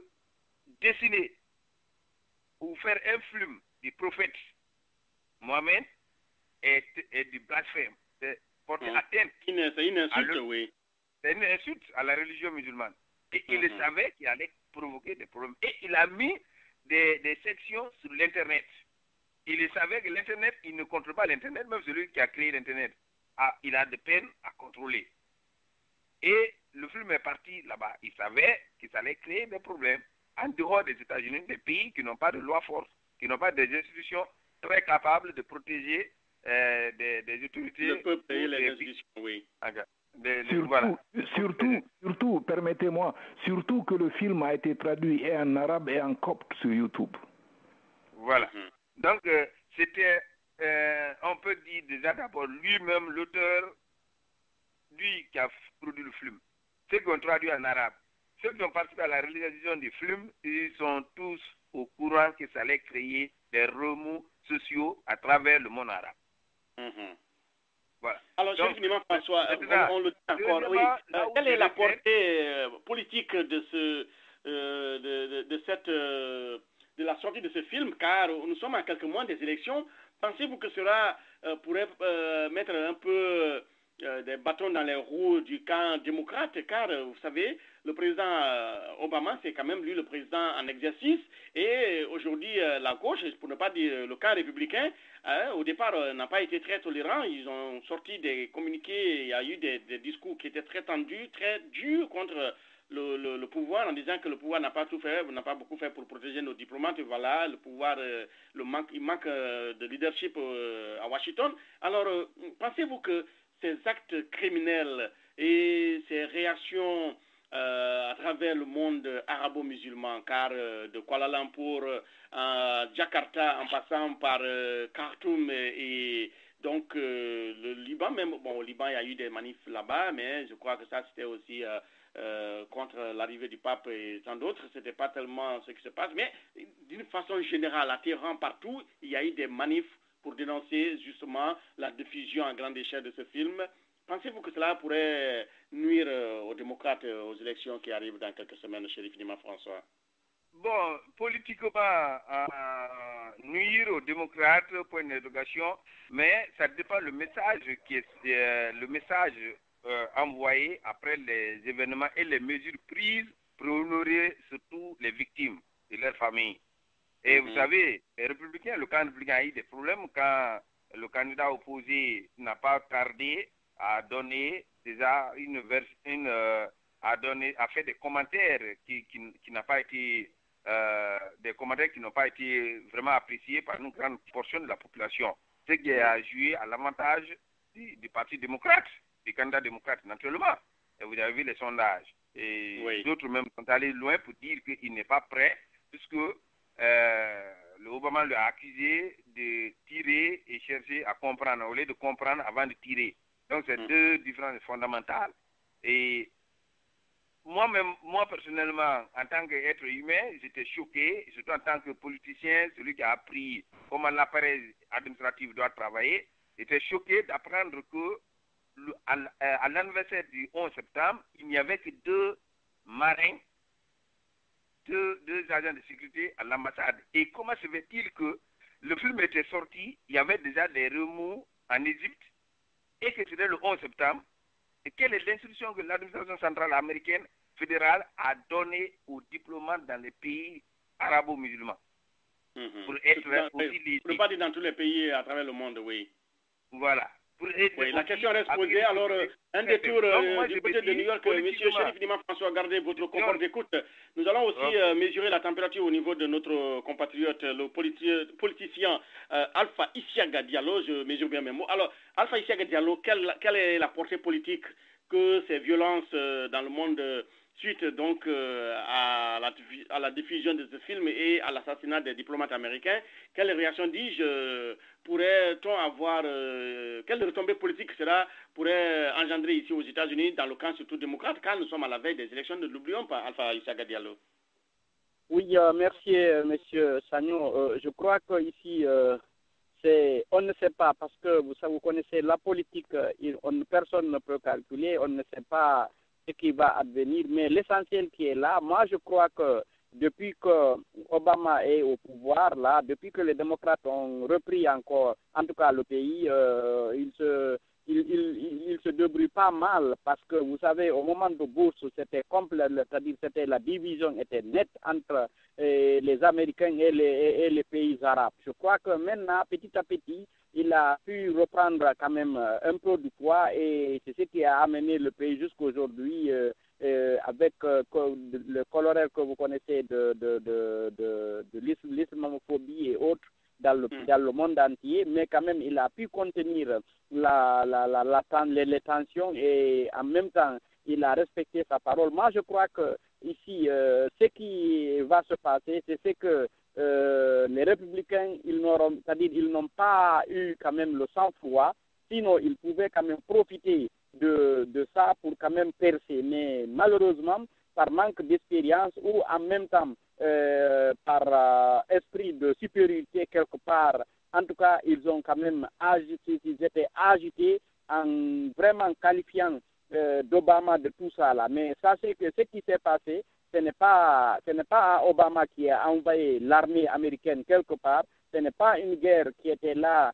dessiner ou faire un film du prophète Mohamed est du blasphème. C'est porter atteinte. C'est une insulte, oui. C'est une insulte à la religion musulmane. Et il savait qu'il allait provoquer des problèmes. Et il a mis des sections sur l'Internet. Il savait que l'Internet, il ne contrôle pas l'Internet, même celui qui a créé l'Internet. Il a des peines à contrôler. Et le film est parti là-bas. Il savait qu'il allait créer des problèmes en dehors des États-Unis, des pays qui n'ont pas de loi forte, qui n'ont pas des institutions très capables de protéger des autorités. Le peuple et les institutions, oui. Surtout, permettez-moi, surtout que le film a été traduit et en arabe et en copte sur YouTube. Voilà. Donc, c'était, on peut dire déjà d'abord, lui-même, l'auteur, lui qui a produit le film. Ceux qui ont traduit en arabe, ceux qui ont participé à la réalisation du film, ils sont tous au courant que ça allait créer des remous sociaux à travers le monde arabe. Voilà. Alors, Chérif Nima François, on le dit encore, oui. Quelle est la portée politique de la sortie de ce film, car nous sommes à quelques mois des élections. Pensez-vous que cela pourrait mettre un peu des bâtons dans les roues du camp démocrate, car vous savez, le président Obama, c'est quand même lui le président en exercice, et aujourd'hui la gauche, pour ne pas dire le camp républicain, au départ n'a pas été très tolérant. Ils ont sorti des communiqués, il y a eu des discours qui étaient très tendus, très durs contre le pouvoir, en disant que le pouvoir n'a pas tout fait, n'a pas beaucoup fait pour protéger nos diplomates, et voilà, le pouvoir, il manque de leadership à Washington. Alors, pensez-vous que ces actes criminels et ces réactions à travers le monde arabo-musulman, car de Kuala Lumpur à Jakarta, en passant par Khartoum et donc le Liban, même, bon, au Liban, il y a eu des manifs là-bas, mais je crois que ça, c'était aussi contre l'arrivée du pape et tant d'autres. Ce n'était pas tellement ce qui se passe, mais d'une façon générale, à Téhéran, partout, il y a eu des manifs pour dénoncer justement la diffusion à grande échelle de ce film. Pensez-vous que cela pourrait nuire aux démocrates aux élections qui arrivent dans quelques semaines, Chérif Nima François? Bon, politiquement, nuire aux démocrates, point d'interrogation, mais ça dépend le message qui est le message envoyé après les événements et les mesures prises pour honorer surtout les victimes et leurs familles. Et vous savez, les républicains, le camp républicain a eu des problèmes quand le candidat opposé n'a pas tardé à donner déjà a fait des commentaires qui n'ont pas été des commentaires qui n'ont pas été vraiment appréciés par une grande portion de la population, ce qui a joué à l'avantage du Parti démocrate, du candidat démocrate naturellement. Et vous avez vu les sondages. Et d'autres même sont allés loin pour dire qu'il n'est pas prêt, puisque le Obama lui a accusé de tirer et chercher à comprendre, au lieu de comprendre avant de tirer. Donc c'est deux différences fondamentales. Et moi personnellement, en tant qu'être humain, j'étais choqué, surtout en tant que politicien, celui qui a appris comment l'appareil administratif doit travailler, j'étais choqué d'apprendre que à l'anniversaire du 11 septembre, il n'y avait que deux marins, deux agents de sécurité à l'ambassade. Et comment se fait-il que le film était sorti, il y avait déjà des remous en Égypte, et que c'était le 11 septembre? Et quelle est l'instruction que l'administration centrale américaine fédérale a donnée aux diplomates dans les pays arabo-musulmans pour être aussi les... Pour ne pas dire dans tous les pays à travers le monde, oui. Voilà. Oui, la question reste posée. Alors, un détour du côté de New York, M. Chérif Nima François, gardez votre confort d'écoute. Nous allons aussi mesurer la température au niveau de notre compatriote, le politicien Alpha Isiaga Diallo, je mesure bien mes mots. Alors, Alpha Isiaga Diallo, quelle est la portée politique que ces violences dans le monde suite donc à la diffusion de ce film et à l'assassinat des diplomates américains? Quelle réaction, dis-je, pourrait-on avoir, quelle retombée politique cela pourrait engendrer ici aux États-Unis, dans le camp surtout démocrate, car nous sommes à la veille des élections, ne l'oublions pas, Alpha Isiaga Diallo? Oui, merci, Monsieur Sagnon. Je crois qu'ici, on ne sait pas, parce que vous connaissez la politique, personne ne peut calculer, on ne sait pas ce qui va advenir, mais l'essentiel qui est là, moi je crois que depuis que Obama est au pouvoir, là, depuis que les démocrates ont repris encore, en tout cas le pays, il se débrouille pas mal, parce que vous savez, au moment de Bush, c'était complet, c'est-à-dire c'était la division était nette entre les Américains et les pays arabes. Je crois que maintenant, petit à petit, il a pu reprendre quand même un peu du poids, et c'est ce qui a amené le pays jusqu'aujourd'hui avec le colorel que vous connaissez de l'islamophobie et autres dans le monde entier, mais quand même il a pu contenir les tensions, et en même temps il a respecté sa parole. Moi je crois que ici ce qui va se passer, c'est que les républicains, ils n'ont pas eu quand même le sang-froid, sinon ils pouvaient quand même profiter de ça pour quand même percer. Mais malheureusement, par manque d'expérience ou en même temps par esprit de supériorité quelque part, en tout cas, ils ont quand même ils étaient agités en vraiment qualifiant d'Obama de tout ça là. Mais sachez que ce qui s'est passé, ce n'est pas Obama qui a envoyé l'armée américaine quelque part. Ce n'est pas une guerre qui était là,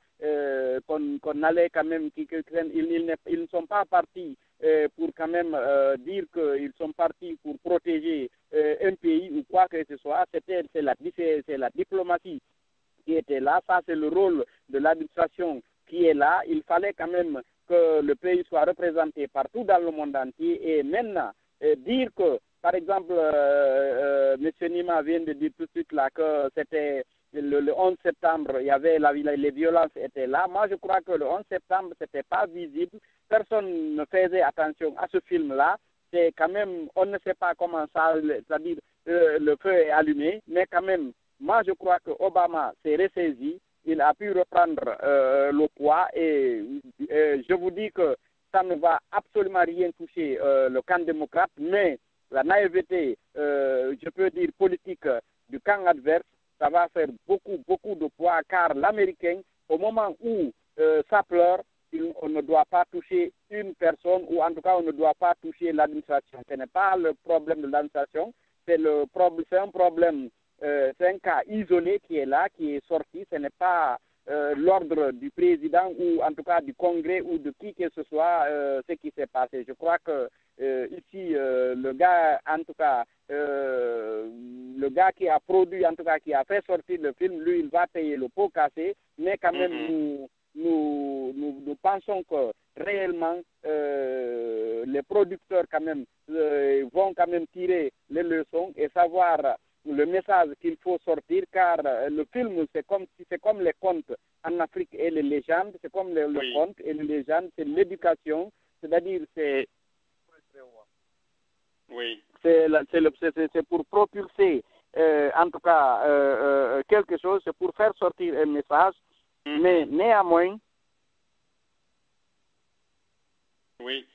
qu'on allait quand même, ils ne sont pas partis pour quand même dire qu'ils sont partis pour protéger un pays ou quoi que ce soit. C'est la diplomatie qui était là. Ça, c'est le rôle de l'administration qui est là. Il fallait quand même que le pays soit représenté partout dans le monde entier. Et maintenant, dire que, par exemple, M. Nima vient de dire tout de suite là que c'était le 11 septembre, il y avait les violences étaient là. Moi, je crois que le 11 septembre, c'était pas visible. Personne ne faisait attention à ce film-là. c'est quand même, on ne sait pas comment ça, c'est-à-dire le feu est allumé, mais quand même, moi je crois que Obama s'est ressaisi, il a pu reprendre le poids et je vous dis que ça ne va absolument rien toucher le camp démocrate, mais la naïveté, je peux dire politique du camp adverse, ça va faire beaucoup de poids car l'Américain, au moment où ça pleure, on ne doit pas toucher une personne ou en tout cas on ne doit pas toucher l'administration. Ce n'est pas le problème de l'administration, c'est un problème, c'est un cas isolé qui est là, qui est sorti, ce n'est pas l'ordre du président ou en tout cas du Congrès ou de qui que ce soit ce qui s'est passé. Je crois que ici, le gars, en tout cas, le gars qui a produit, en tout cas, qui a fait sortir le film, lui, il va payer le pot cassé, mais quand même, nous pensons que réellement, les producteurs, quand même, vont quand même tirer les leçons et savoir le message qu'il faut sortir, car le film, c'est comme les contes en Afrique et les légendes, c'est comme les contes et les légendes, c'est l'éducation, c'est-à-dire c'est pour propulser, en tout cas, quelque chose, c'est pour faire sortir un message, mais néanmoins,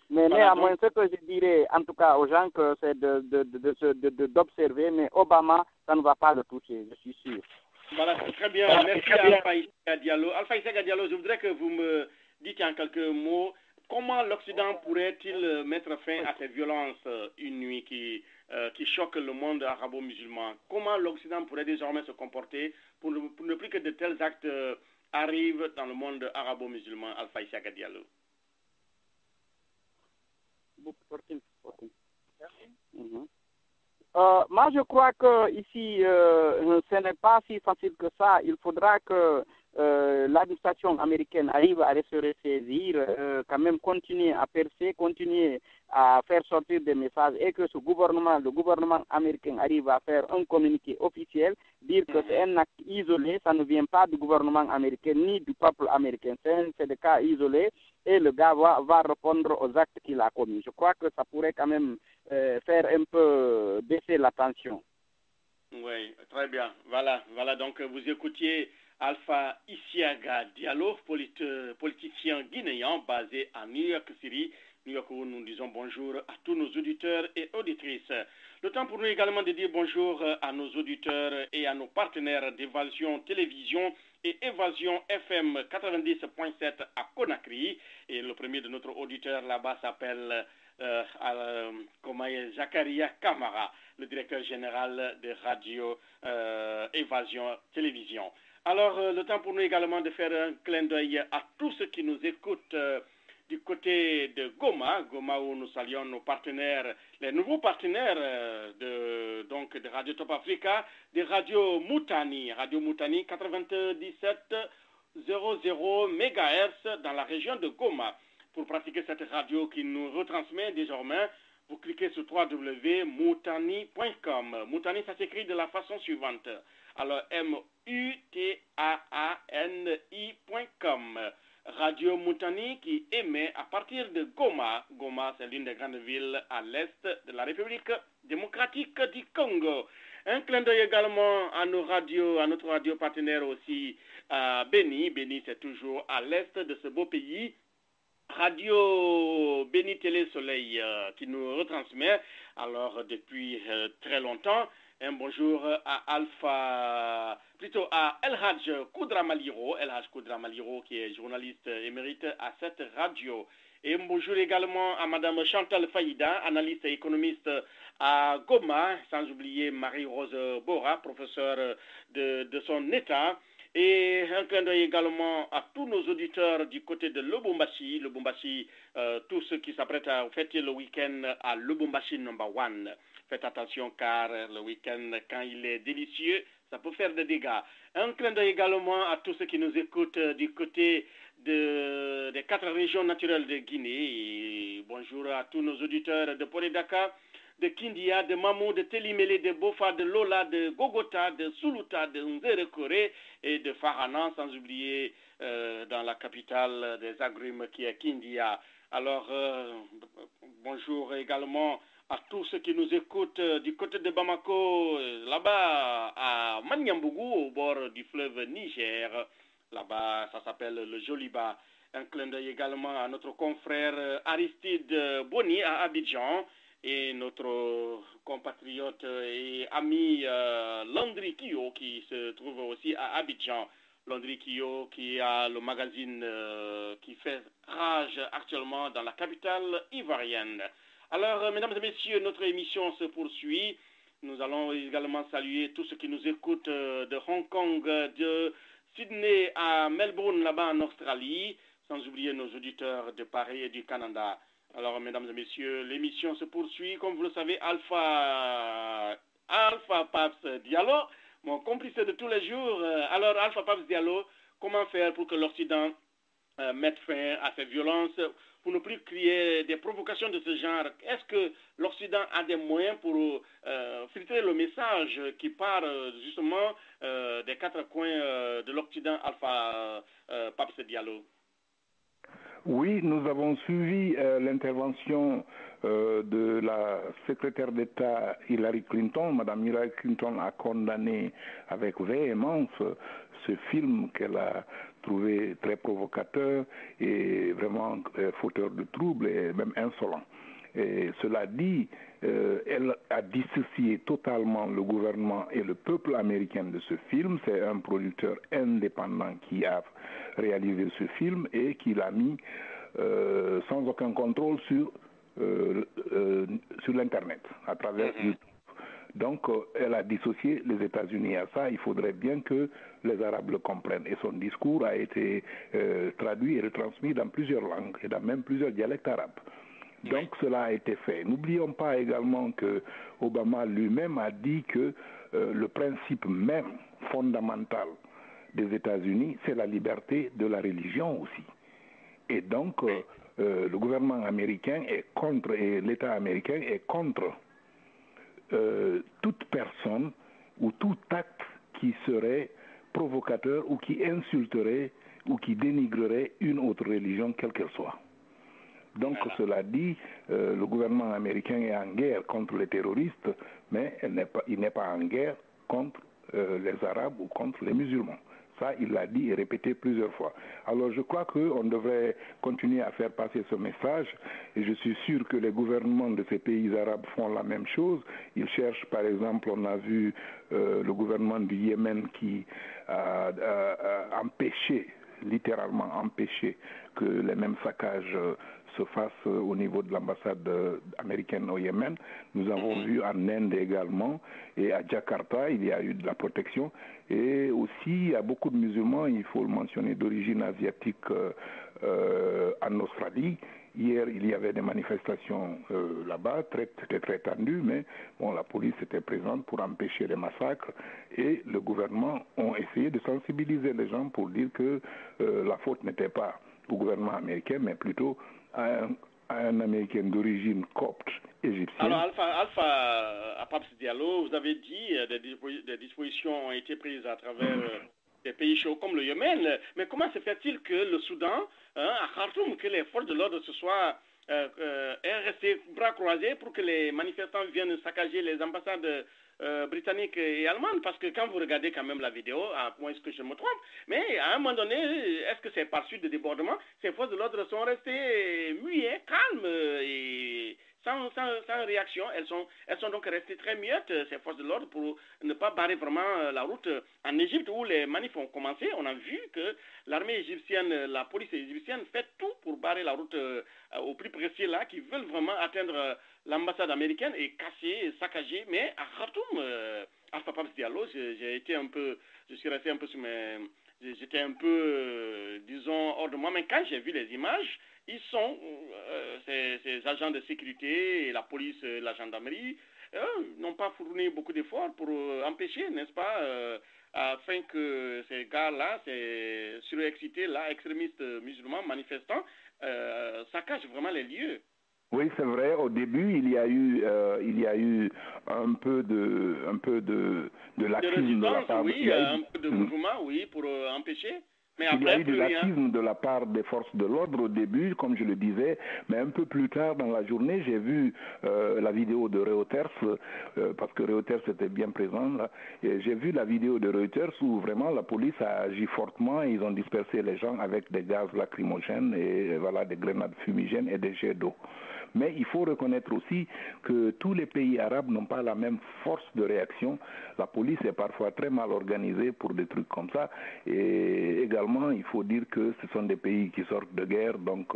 néanmoins, ce que je dirais, en tout cas, aux gens, que c'est d'observer, mais Obama, ça ne va pas le toucher, je suis sûr. Voilà, très bien. Merci Alpha Issaga Diallo. Alpha Issaga Diallo, je voudrais que vous me dites en quelques mots comment l'Occident pourrait-il mettre fin à ces violences inouïes qui choquent le monde arabo-musulman. Comment l'Occident pourrait désormais se comporter pour ne plus que de tels actes arrivent dans le monde arabo-musulman. Alpha Issaga Diallo. Moi, je crois que ici, ce n'est pas si facile que ça. Il faudra que l'administration américaine arrive à se ressaisir, quand même continuer à percer, continuer à faire sortir des messages et que le gouvernement américain arrive à faire un communiqué officiel, dire que c'est un acte isolé, ça ne vient pas du gouvernement américain ni du peuple américain, c'est des cas isolés et le gars va répondre aux actes qu'il a commis. Je crois que ça pourrait quand même faire un peu baisser la tension. Oui, très bien. Voilà, donc vous écoutiez Alpha Issaga Diallo, politicien guinéen basé à New York City. New York, où nous disons bonjour à tous nos auditeurs et auditrices. Le temps pour nous également de dire bonjour à nos auditeurs et à nos partenaires d'Évasion Télévision et Évasion FM 90.7 à Conakry. Et le premier de notre auditeur là-bas s'appelle Zakaria Kamara, le directeur général de Radio Évasion Télévision. Alors, le temps pour nous également de faire un clin d'œil à tous ceux qui nous écoutent du côté de Goma où nous saluons nos partenaires, les nouveaux partenaires de Radio Top Africa, de Radio Moutani 97.00 MHz dans la région de Goma. Pour pratiquer cette radio qui nous retransmet désormais, vous cliquez sur www.moutani.com. Moutani, ça s'écrit de la façon suivante. Alors, MUTANI.com. Radio Moutani qui émet à partir de Goma. Goma, c'est l'une des grandes villes à l'est de la République démocratique du Congo. Un clin d'œil également à notre radio partenaire aussi à Beni. Beni, c'est toujours à l'est de ce beau pays. Radio Béni Télé Soleil qui nous retransmet alors depuis très longtemps. Un bonjour à El Hadj Koudra Maliro, qui est journaliste émérite à cette radio. Et un bonjour également à Madame Chantal Faïda, analyste et économiste à Goma, sans oublier Marie-Rose Bora, professeure de son État. Et un clin d'œil également à tous nos auditeurs du côté de Lubumbashi, tous ceux qui s'apprêtent à fêter le week-end à Lubumbashi number 1. Faites attention car le week-end, quand il est délicieux, ça peut faire des dégâts. Un clin d'œil également à tous ceux qui nous écoutent du côté des 4 régions naturelles de Guinée. Et bonjour à tous nos auditeurs de Podé Dakar, de Kindia, de Mamou, de Telimele, de Bofa, de Lola, de Gogota, de Suluta, de Nzerekore et de Farana, sans oublier dans la capitale des agrumes qui est Kindia. Alors, bonjour également à tous ceux qui nous écoutent du côté de Bamako, là-bas à Maniambougou, au bord du fleuve Niger. Là-bas, ça s'appelle le Joliba. Un clin d'œil également à notre confrère Aristide Boni à Abidjan et notre compatriote et ami Landry Kio qui se trouve aussi à Abidjan. Landry Kio qui a le magazine qui fait rage actuellement dans la capitale ivoirienne. Alors, mesdames et messieurs, notre émission se poursuit. Nous allons également saluer tous ceux qui nous écoutent de Hong Kong, de Sydney à Melbourne, là-bas en Australie, sans oublier nos auditeurs de Paris et du Canada. Alors, mesdames et messieurs, l'émission se poursuit. Comme vous le savez, Alpha Paps Diallo, mon complice de tous les jours. Alors, Alpha Paps Diallo, comment faire pour que l'Occident mette fin à ces violences, pour ne plus créer des provocations de ce genre? Est-ce que l'Occident a des moyens pour filtrer le message qui part justement des quatre coins de l'Occident, Alpha Paps Diallo? Oui, nous avons suivi l'intervention de la secrétaire d'État Hillary Clinton. Madame Hillary Clinton a condamné avec véhémence ce film qu'elle a trouvé très provocateur et vraiment fauteur de troubles et même insolent. Et cela dit, elle a dissocié totalement le gouvernement et le peuple américain de ce film. C'est un producteur indépendant qui a réalisé ce film et qui l'a mis sans aucun contrôle sur l'Internet, à travers YouTube. Donc, elle a dissocié les États-Unis à ça. Il faudrait bien que les Arabes le comprennent. Et son discours a été traduit et retransmis dans plusieurs langues et dans même plusieurs dialectes arabes. Donc, cela a été fait. N'oublions pas également que Obama lui-même a dit que le principe même fondamental des États-Unis, c'est la liberté de la religion aussi. Et donc, le gouvernement américain est contre, et l'État américain est contre toute personne ou tout acte qui serait provocateur ou qui insulterait ou qui dénigrerait une autre religion, quelle qu'elle soit. Donc, cela dit, le gouvernement américain est en guerre contre les terroristes, mais il n'est pas en guerre contre les Arabes ou contre les musulmans. Ça, il l'a dit et répété plusieurs fois. Alors, je crois qu'on devrait continuer à faire passer ce message et je suis sûr que les gouvernements de ces pays arabes font la même chose. Ils cherchent, par exemple, on a vu le gouvernement du Yémen qui a empêché, littéralement empêché, que les mêmes saccages se fassent au niveau de l'ambassade américaine au Yémen. Nous avons vu en Inde également et à Jakarta, il y a eu de la protection. Et aussi, il y a beaucoup de musulmans, il faut le mentionner, d'origine asiatique en Australie. Hier, il y avait des manifestations là-bas, c'était très tendu, mais bon, la police était présente pour empêcher les massacres et le gouvernement a essayé de sensibiliser les gens pour dire que la faute n'était pas au gouvernement américain, mais plutôt à un Américain d'origine copte égyptienne. Alors, Alpha Paps Diallo, vous avez dit des dispositions ont été prises à travers des pays chauds comme le Yémen, mais comment se fait-il que le Soudan, à Khartoum, que les forces de l'ordre se soient restés bras croisés pour que les manifestants viennent saccager les ambassades britanniques et allemandes? Parce que quand vous regardez quand même la vidéo, à moins que je me trompe, mais à un moment donné, est-ce que c'est par suite de débordement? Ces forces de l'ordre sont restées muettes, calmes et sans réaction. Elles sont donc restées très muettes, ces forces de l'ordre, pour ne pas barrer vraiment la route. En Égypte, où les manifs ont commencé, on a vu que l'armée égyptienne, la police égyptienne fait tout pour barrer la route au plus précis là, qui veulent vraiment atteindre l'ambassade américaine et casser, et saccager. Mais à Khartoum, Alpha Paps Diallo, je suis resté un peu j'étais un peu, disons, hors de moi, mais quand j'ai vu les images, ils sont, ces agents de sécurité, et la police, la gendarmerie, n'ont pas fourni beaucoup d'efforts pour empêcher, n'est-ce pas, afin que ces gars-là, ces surexcités-là, extrémistes musulmans, manifestants, saccagent vraiment les lieux. Oui, c'est vrai. Au début, il y a eu un peu de laxisme de la part. Oui, un peu de mouvement, oui, pour empêcher. Mais il y après, a eu du laxisme de la part des forces de l'ordre au début, comme je le disais, mais un peu plus tard dans la journée, j'ai vu la vidéo de Reuters, parce que Reuters était bien présent là, et j'ai vu la vidéo de Reuters où vraiment la police a agi fortement, et ils ont dispersé les gens avec des gaz lacrymogènes et voilà, des grenades fumigènes et des jets d'eau. Mais il faut reconnaître aussi que tous les pays arabes n'ont pas la même force de réaction. La police est parfois très mal organisée pour des trucs comme ça. Et également, il faut dire que ce sont des pays qui sortent de guerre. Donc,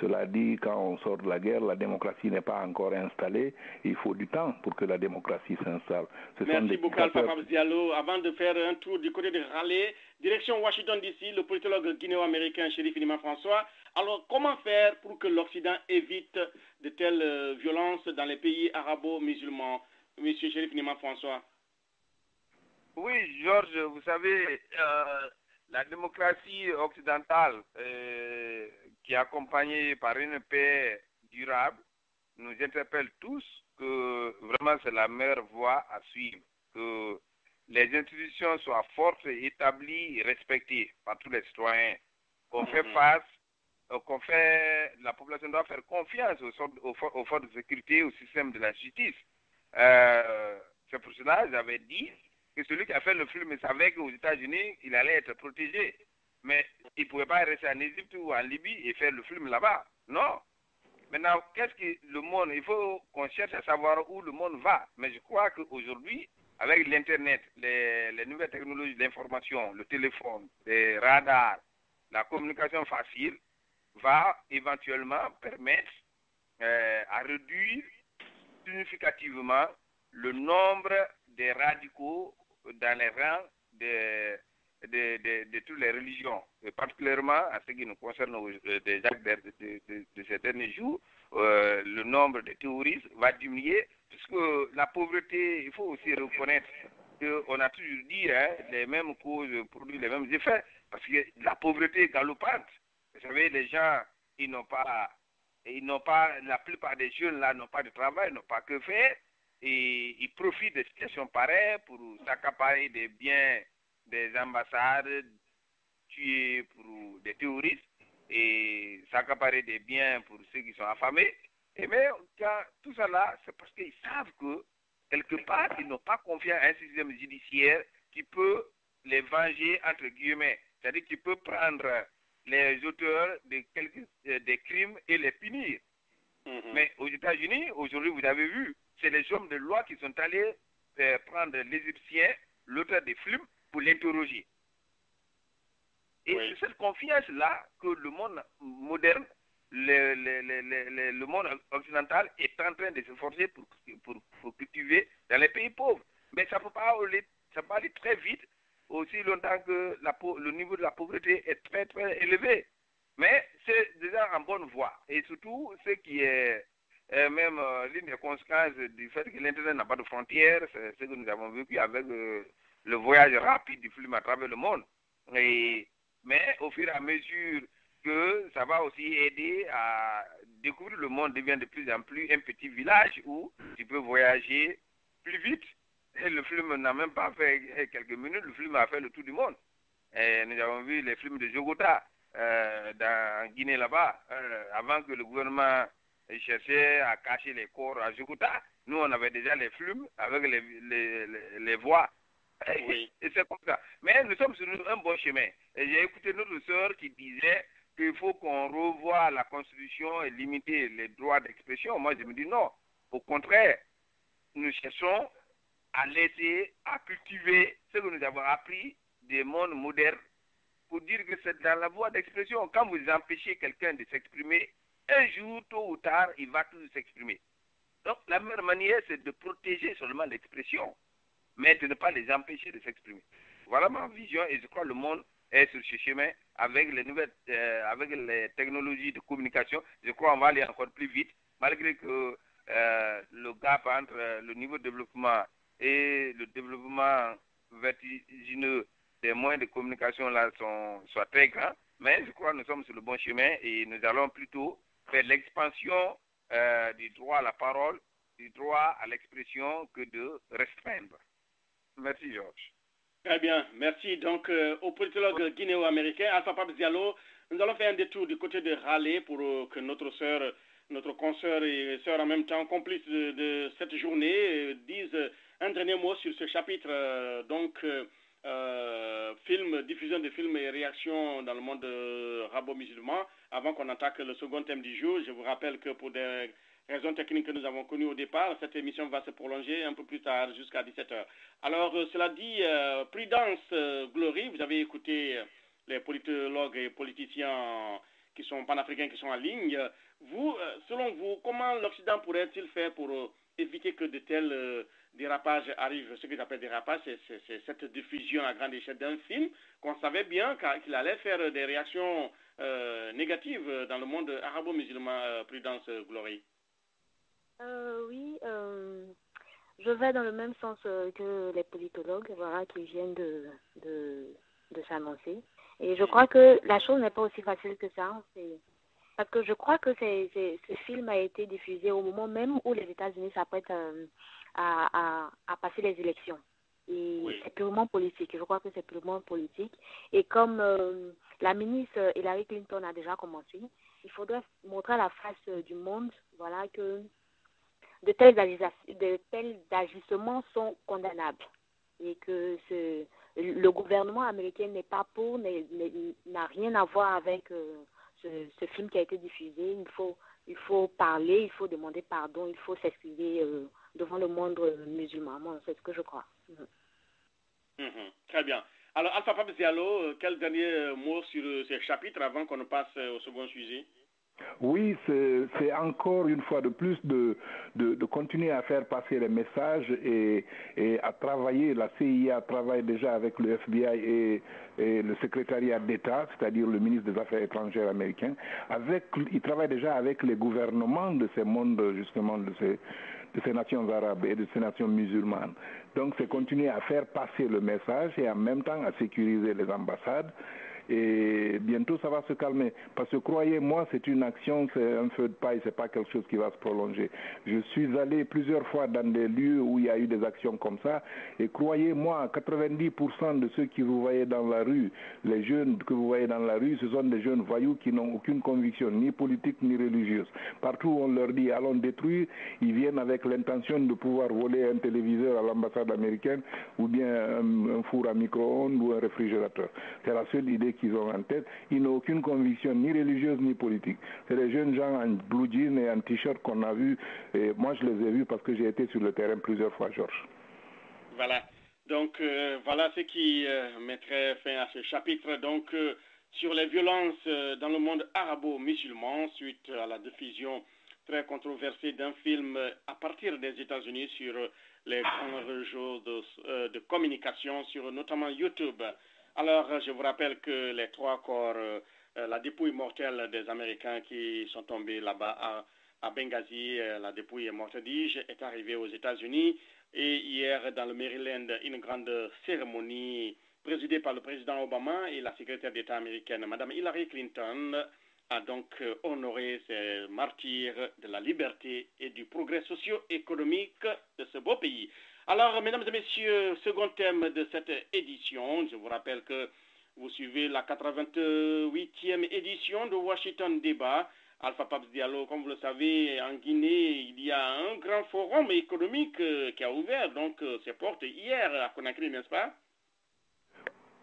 cela dit, quand on sort de la guerre, la démocratie n'est pas encore installée. Il faut du temps pour que la démocratie s'installe. Merci beaucoup, Alpha Diallo. Avant de faire un tour du côté de Raleigh, direction Washington DC, le politologue guinéo-américain Chérif Inima François. Alors, comment faire pour que l'Occident évite de telles violences dans les pays arabo-musulmans? Monsieur Chérif Inima François. Oui, Georges, vous savez, la démocratie occidentale qui est accompagnée par une paix durable nous interpelle tous que vraiment c'est la meilleure voie à suivre, que les institutions soient fortes, établies et respectées par tous les citoyens, qu'on fait face, la population doit faire confiance aux forces de sécurité, au système de la justice. C'est pour cela que j'avais dit que celui qui a fait le film savait qu'aux États-Unis, il allait être protégé. Mais il ne pouvait pas rester en Égypte ou en Libye et faire le film là-bas. Non. Maintenant, qu'est-ce que le monde, il faut qu'on cherche à savoir où le monde va. Mais je crois qu'aujourd'hui, avec l'Internet, les nouvelles technologies d'information, le téléphone, les radars, la communication facile, va éventuellement permettre à réduire significativement le nombre des radicaux dans les rangs de toutes les religions, et particulièrement à ce qui nous concerne de ces derniers jours, le nombre de terroristes va diminuer, puisque la pauvreté, il faut aussi reconnaître qu'on a toujours dit, les mêmes causes produisent les mêmes effets, parce que la pauvreté est galopante. Vous savez, les gens, la plupart des jeunes là n'ont pas de travail, n'ont pas que faire, et ils profitent de situations pareilles pour s'accaparer des biens des ambassades, tuer pour des terroristes et s'accaparer des biens pour ceux qui sont affamés. Et mais tout ça là, c'est parce qu'ils savent que quelque part, ils n'ont pas confiance à un système judiciaire qui peut les venger, entre guillemets. C'est-à-dire qu'il peut prendre les auteurs des crimes et les punir. Mais aux États-Unis, aujourd'hui, vous avez vu, c'est les hommes de loi qui sont allés prendre l'Égyptien, l'auteur des films, pour l'interroger. Et c'est cette confiance-là que le monde moderne, le monde occidental est en train de s'efforcer pour cultiver dans les pays pauvres. Mais ça ne peut pas aller très vite, aussi longtemps que le niveau de la pauvreté est très très élevé. Mais c'est déjà en bonne voie. Et surtout, ce qui est même l'une des conséquences du fait que l'Internet n'a pas de frontières, c'est ce que nous avons vécu avec le voyage rapide du film à travers le monde. Mais au fur et à mesure que ça va aussi aider à découvrir le monde, devient de plus en plus un petit village où tu peux voyager plus vite. Et le film n'a même pas fait quelques minutes, le film a fait le tour du monde. Et nous avons vu les films de Jogota en Guinée là-bas, avant que le gouvernement cherchait à cacher les corps à Jogota. Nous, on avait déjà les films avec les voix. Et c'est comme ça. Mais nous sommes sur un bon chemin. Et j'ai écouté notre sœur qui disait qu'il faut qu'on revoie la Constitution et limiter les droits d'expression. Moi, je me dis non. Au contraire, nous cherchons à laisser, à cultiver ce que nous avons appris des mondes modernes pour dire que c'est dans la voie d'expression. Quand vous empêchez quelqu'un de s'exprimer, un jour, tôt ou tard, il va toujours s'exprimer. Donc, la meilleure manière, c'est de protéger seulement l'expression, mais de ne pas les empêcher de s'exprimer. Voilà ma vision et je crois que le monde est sur ce chemin avec les nouvelles, avec les technologies de communication. Je crois qu'on va aller encore plus vite, malgré que le gap entre le niveau de développement et le développement vertigineux des moyens de communication là soit très grand. Mais je crois que nous sommes sur le bon chemin et nous allons plutôt faire l'expansion du droit à la parole, du droit à l'expression que de restreindre. Merci, Georges. Très bien, merci. Donc, au politologue guinéo-américain Alpha Pape Diallo, nous allons faire un détour du côté de Raleigh pour que notre consoeur et sœur en même temps, complice de cette journée, disent un dernier mot sur ce chapitre. Diffusion de films et réactions dans le monde arabo-musulman. Avant qu'on attaque le second thème du jour, je vous rappelle que pour des raisons techniques que nous avons connues au départ, cette émission va se prolonger un peu plus tard, jusqu'à 17h. Alors, cela dit, Prudence Glory, vous avez écouté les politologues et politiciens qui sont panafricains, qui sont en ligne. Vous, selon vous, comment l'Occident pourrait-il faire pour éviter que de tels dérapages arrivent? Ce que j'appelle dérapage, c'est cette diffusion à grande échelle d'un film qu'on savait bien qu'il allait faire des réactions négatives dans le monde arabo-musulman, Prudence Glory. Oui, je vais dans le même sens que les politologues, voilà, qui viennent de s'annoncer. Et je crois que la chose n'est pas aussi facile que ça. Parce que je crois que ce film a été diffusé au moment même où les États-Unis s'apprêtent à passer les élections. Et oui, c'est purement politique. Je crois que c'est purement politique. Et comme la ministre Hillary Clinton a déjà commencé, il faudrait montrer à la face du monde, voilà, que de tels agissements sont condamnables et que le gouvernement américain n'est pas pour, n'a rien à voir avec ce film qui a été diffusé. Il faut parler, il faut demander pardon, il faut s'excuser devant le monde musulman. Moi, c'est ce que je crois. Très bien. Alors, Alpha Pape Diallo, quel dernier mot sur ces chapitres avant qu'on ne passe au second sujet? Oui, c'est encore une fois de plus de continuer à faire passer les messages et à travailler. La CIA travaille déjà avec le FBI et le secrétariat d'État, c'est-à-dire le ministre des Affaires étrangères américain. Il travaille déjà avec les gouvernements de ces mondes, justement, de ces nations arabes et de ces nations musulmanes. Donc, c'est continuer à faire passer le message et en même temps à sécuriser les ambassades. Et bientôt ça va se calmer, parce que croyez-moi, c'est une action, c'est un feu de paille, c'est pas quelque chose qui va se prolonger. Je suis allé plusieurs fois dans des lieux où il y a eu des actions comme ça, et croyez-moi, 90% de ceux que vous voyez dans la rue, les jeunes que vous voyez dans la rue, ce sont des jeunes voyous qui n'ont aucune conviction, ni politique ni religieuse. Partout où on leur dit allons détruire, ils viennent avec l'intention de pouvoir voler un téléviseur à l'ambassade américaine, ou bien un four à micro-ondes ou un réfrigérateur. C'est la seule idée qu'ils ont en tête. Ils n'ont aucune conviction ni religieuse ni politique. C'est des jeunes gens en blue jean et en t-shirt qu'on a vus. Et moi, je les ai vus parce que j'ai été sur le terrain plusieurs fois, Georges. Voilà. Donc, voilà ce qui mettrait fin à ce chapitre. Donc, sur les violences dans le monde arabo-musulman, suite à la diffusion très controversée d'un film à partir des États-Unis sur les grands réseaux de communication, sur notamment YouTube. Alors, je vous rappelle que les 3 corps, la dépouille mortelle des Américains qui sont tombés là-bas à Benghazi, la dépouille morte, dis-je, est arrivée aux États-Unis. Et hier, dans le Maryland, une grande cérémonie présidée par le président Obama et la secrétaire d'État américaine, Mme Hillary Clinton, a donc honoré ces martyrs de la liberté et du progrès socio-économique de ce beau pays. Alors, mesdames et messieurs, second thème de cette édition, je vous rappelle que vous suivez la 88e édition de Washington Débat. Alpha Pape Diallo, comme vous le savez, en Guinée, il y a un grand forum économique qui a ouvert donc ses portes hier à Conakry, n'est-ce pas?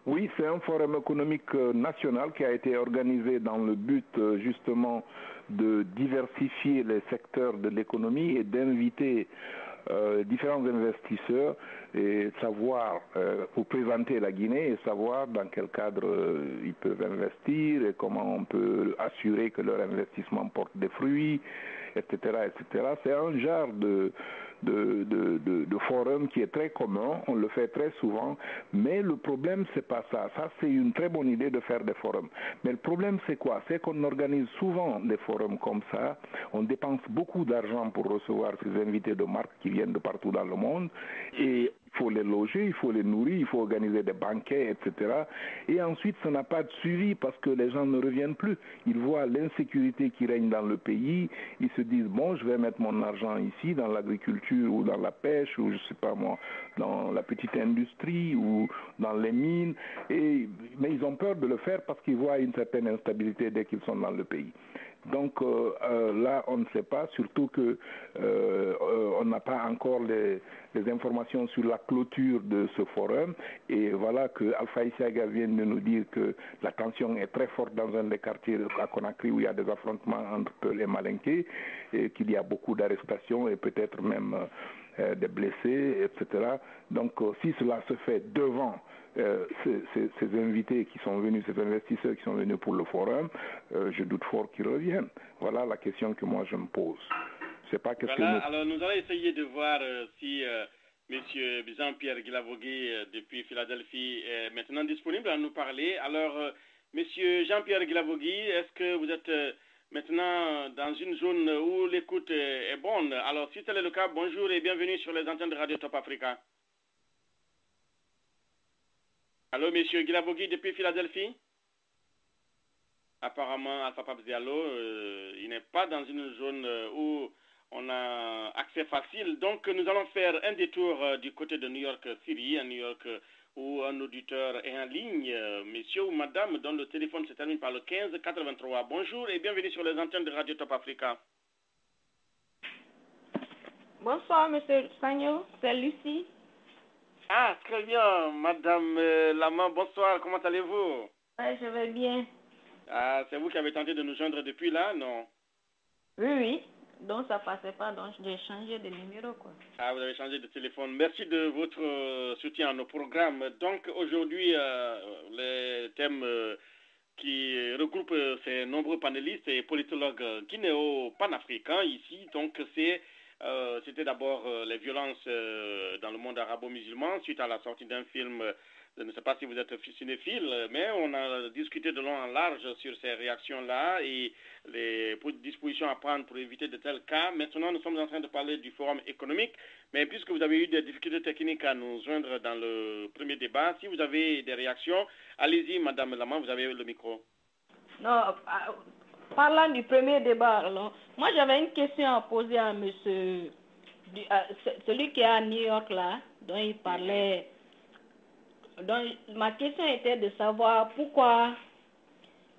Oui, c'est un forum économique national qui a été organisé dans le but justement de diversifier les secteurs de l'économie et d'inviter différents investisseurs et savoir, pour présenter la Guinée et savoir dans quel cadre ils peuvent investir et comment on peut assurer que leur investissement porte des fruits, etc., etc. C'est un genre de forum qui est très commun, on le fait très souvent, mais le problème c'est pas ça. Ça c'est une très bonne idée de faire des forums. Mais le problème c'est quoi? C'est qu'on organise souvent des forums comme ça, on dépense beaucoup d'argent pour recevoir ces invités de marque qui viennent de partout dans le monde et Il faut les loger, il faut les nourrir, il faut organiser des banquets, etc. Et ensuite, ça n'a pas de suivi parce que les gens ne reviennent plus. Ils voient l'insécurité qui règne dans le pays. Ils se disent, bon, je vais mettre mon argent ici, dans l'agriculture ou dans la pêche ou, je sais pas moi, dans la petite industrie ou dans les mines. Mais ils ont peur de le faire parce qu'ils voient une certaine instabilité dès qu'ils sont dans le pays. Donc là, on ne sait pas, surtout que on n'a pas encore les informations sur la clôture de ce forum. Et voilà que Alpha Isiaga vient de nous dire que la tension est très forte dans un des quartiers à Conakry où il y a des affrontements entre Peul et Malinké, et qu'il y a beaucoup d'arrestations et peut-être même des blessés, etc. Donc si cela se fait devant ces invités qui sont venus, ces investisseurs qui sont venus pour le forum, je doute fort qu'ils reviennent. Voilà la question que moi je me pose. Je sais pas qu'est-ce que alors nous allons essayer de voir si Monsieur Jean-Pierre Guilavogui depuis Philadelphie est maintenant disponible à nous parler. Alors, Monsieur Jean-Pierre Guilavogui, est-ce que vous êtes maintenant dans une zone où l'écoute est bonne? Alors, si tel est le cas, bonjour et bienvenue sur les antennes de Radio Top Africa. Allô, Monsieur Guilavogui depuis Philadelphie? Apparemment, Alpha Pape Diallo, il n'est pas dans une zone où on a accès facile. Donc, nous allons faire un détour du côté de New York City, à New York, où un auditeur est en ligne, monsieur ou madame, dont le téléphone se termine par le 1583. Bonjour et bienvenue sur les antennes de Radio Top Africa. Bonsoir, monsieur Sagno, c'est Lucie. Ah, très bien, madame Lama, bonsoir, comment allez-vous? Ouais, je vais bien. Ah, c'est vous qui avez tenté de nous joindre depuis là, non? Oui. Donc, ça passait pas, donc j'ai changé de numéro, quoi. Ah, vous avez changé de téléphone. Merci de votre soutien à nos programmes. Donc, aujourd'hui, les thèmes qui regroupent ces nombreux panélistes et politologues guinéo-panafricains ici, donc c'était d'abord les violences dans le monde arabo-musulman suite à la sortie d'un film. Je ne sais pas si vous êtes cinéphile, mais on a discuté de long en large sur ces réactions-là et les dispositions à prendre pour éviter de tels cas. Maintenant, nous sommes en train de parler du forum économique, mais puisque vous avez eu des difficultés techniques à nous joindre dans le premier débat, si vous avez des réactions, allez-y, Madame Laman, vous avez le micro. Non, parlant du premier débat, alors, moi j'avais une question à poser à monsieur, celui qui est à New York là, dont il parlait. Donc, ma question était de savoir pourquoi,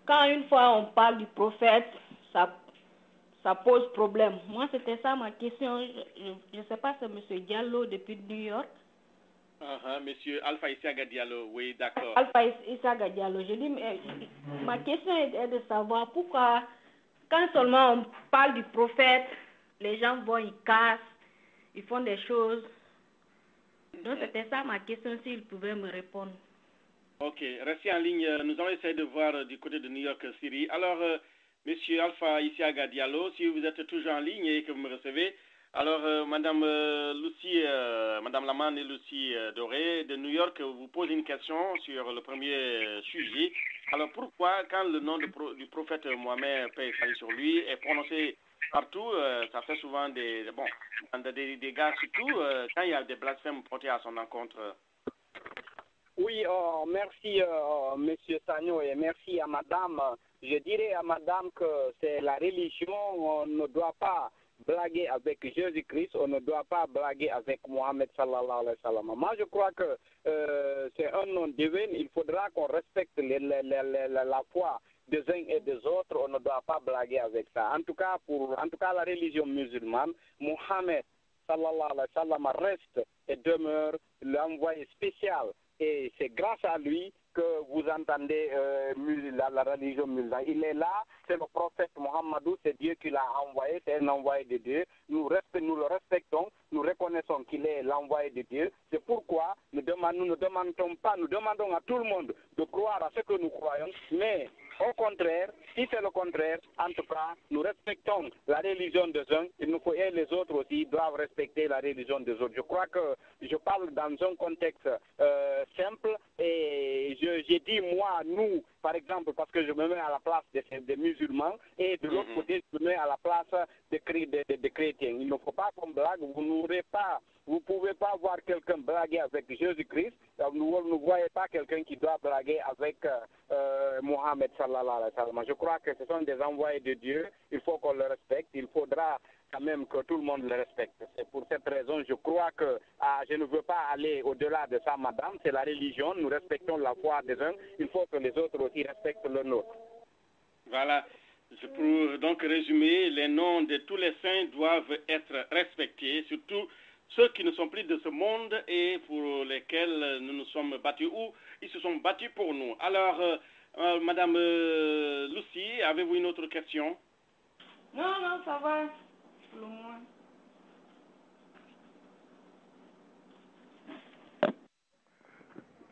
quand une fois on parle du prophète, ça pose problème. Moi, c'était ça ma question. Je ne sais pas si c'est M. Diallo depuis New York. Monsieur Alpha Isiaga Diallo, oui, d'accord. Alpha Isiaga Diallo. Je dis, ma question est de savoir pourquoi, quand seulement on parle du prophète, les gens vont, ils cassent, ils font des choses. Donc, c'était ça ma question, s'il pouvait me répondre. Ok, restez en ligne. Nous allons essayer de voir du côté de New York City. Alors, Monsieur Alpha Isiaga Diallo, si vous êtes toujours en ligne et que vous me recevez, alors Madame Lucie, Madame Laman et Lucie Doré de New York vous pose une question sur le premier sujet. Alors, pourquoi, quand le nom du prophète Mohamed, paix et salut sur lui, est prononcé partout, ça fait souvent des dégâts, surtout quand il y a des blasphèmes portés à son encontre? Oui, merci Monsieur Sagno et merci à Madame. Je dirais à Madame que c'est la religion, on ne doit pas blaguer avec Jésus-Christ, on ne doit pas blaguer avec Mohamed sallallahu alayhi wa sallam. Moi je crois que c'est un nom divin, il faudra qu'on respecte la foi des uns et des autres, on ne doit pas blaguer avec ça. En tout cas, la religion musulmane, Mohamed sallallahu alayhi wa sallam reste et demeure l'envoyé spécial. Et c'est grâce à lui que vous entendez la religion musulmane. Il est là, c'est le prophète Mohamedou, c'est Dieu qui l'a envoyé, c'est un envoyé de Dieu. Nous le respectons, nous reconnaissons qu'il est l'envoyé de Dieu. C'est pourquoi nous ne demandons à tout le monde de croire à ce que nous croyons, mais au contraire, si c'est le contraire, en tout cas, nous respectons la religion des uns et les autres aussi doivent respecter la religion des autres. Je crois que je parle dans un contexte simple et j'ai dit moi, nous, par exemple, parce que je me mets à la place des musulmans et de l'autre côté, je me mets à la place des chrétiens. Il ne faut pas qu'on blague, vous n'aurez pas Vous ne pouvez pas voir quelqu'un blaguer avec Jésus-Christ. Vous ne voyez pas quelqu'un qui doit blaguer avec Mohammed sallallahu alayhi wa sallam. Je crois que ce sont des envoyés de Dieu. Il faut qu'on le respecte. Il faudra quand même que tout le monde le respecte. C'est pour cette raison, je crois que je ne veux pas aller au-delà de ça, madame. C'est la religion. Nous respectons la foi des uns. Il faut que les autres aussi respectent le nôtre. Voilà. Pour donc résumer, les noms de tous les saints doivent être respectés, surtout ceux qui ne sont plus de ce monde et pour lesquels nous nous sommes battus ou ils se sont battus pour nous. Alors, Madame Lucie, avez-vous une autre question? Non, ça va, pour le moment.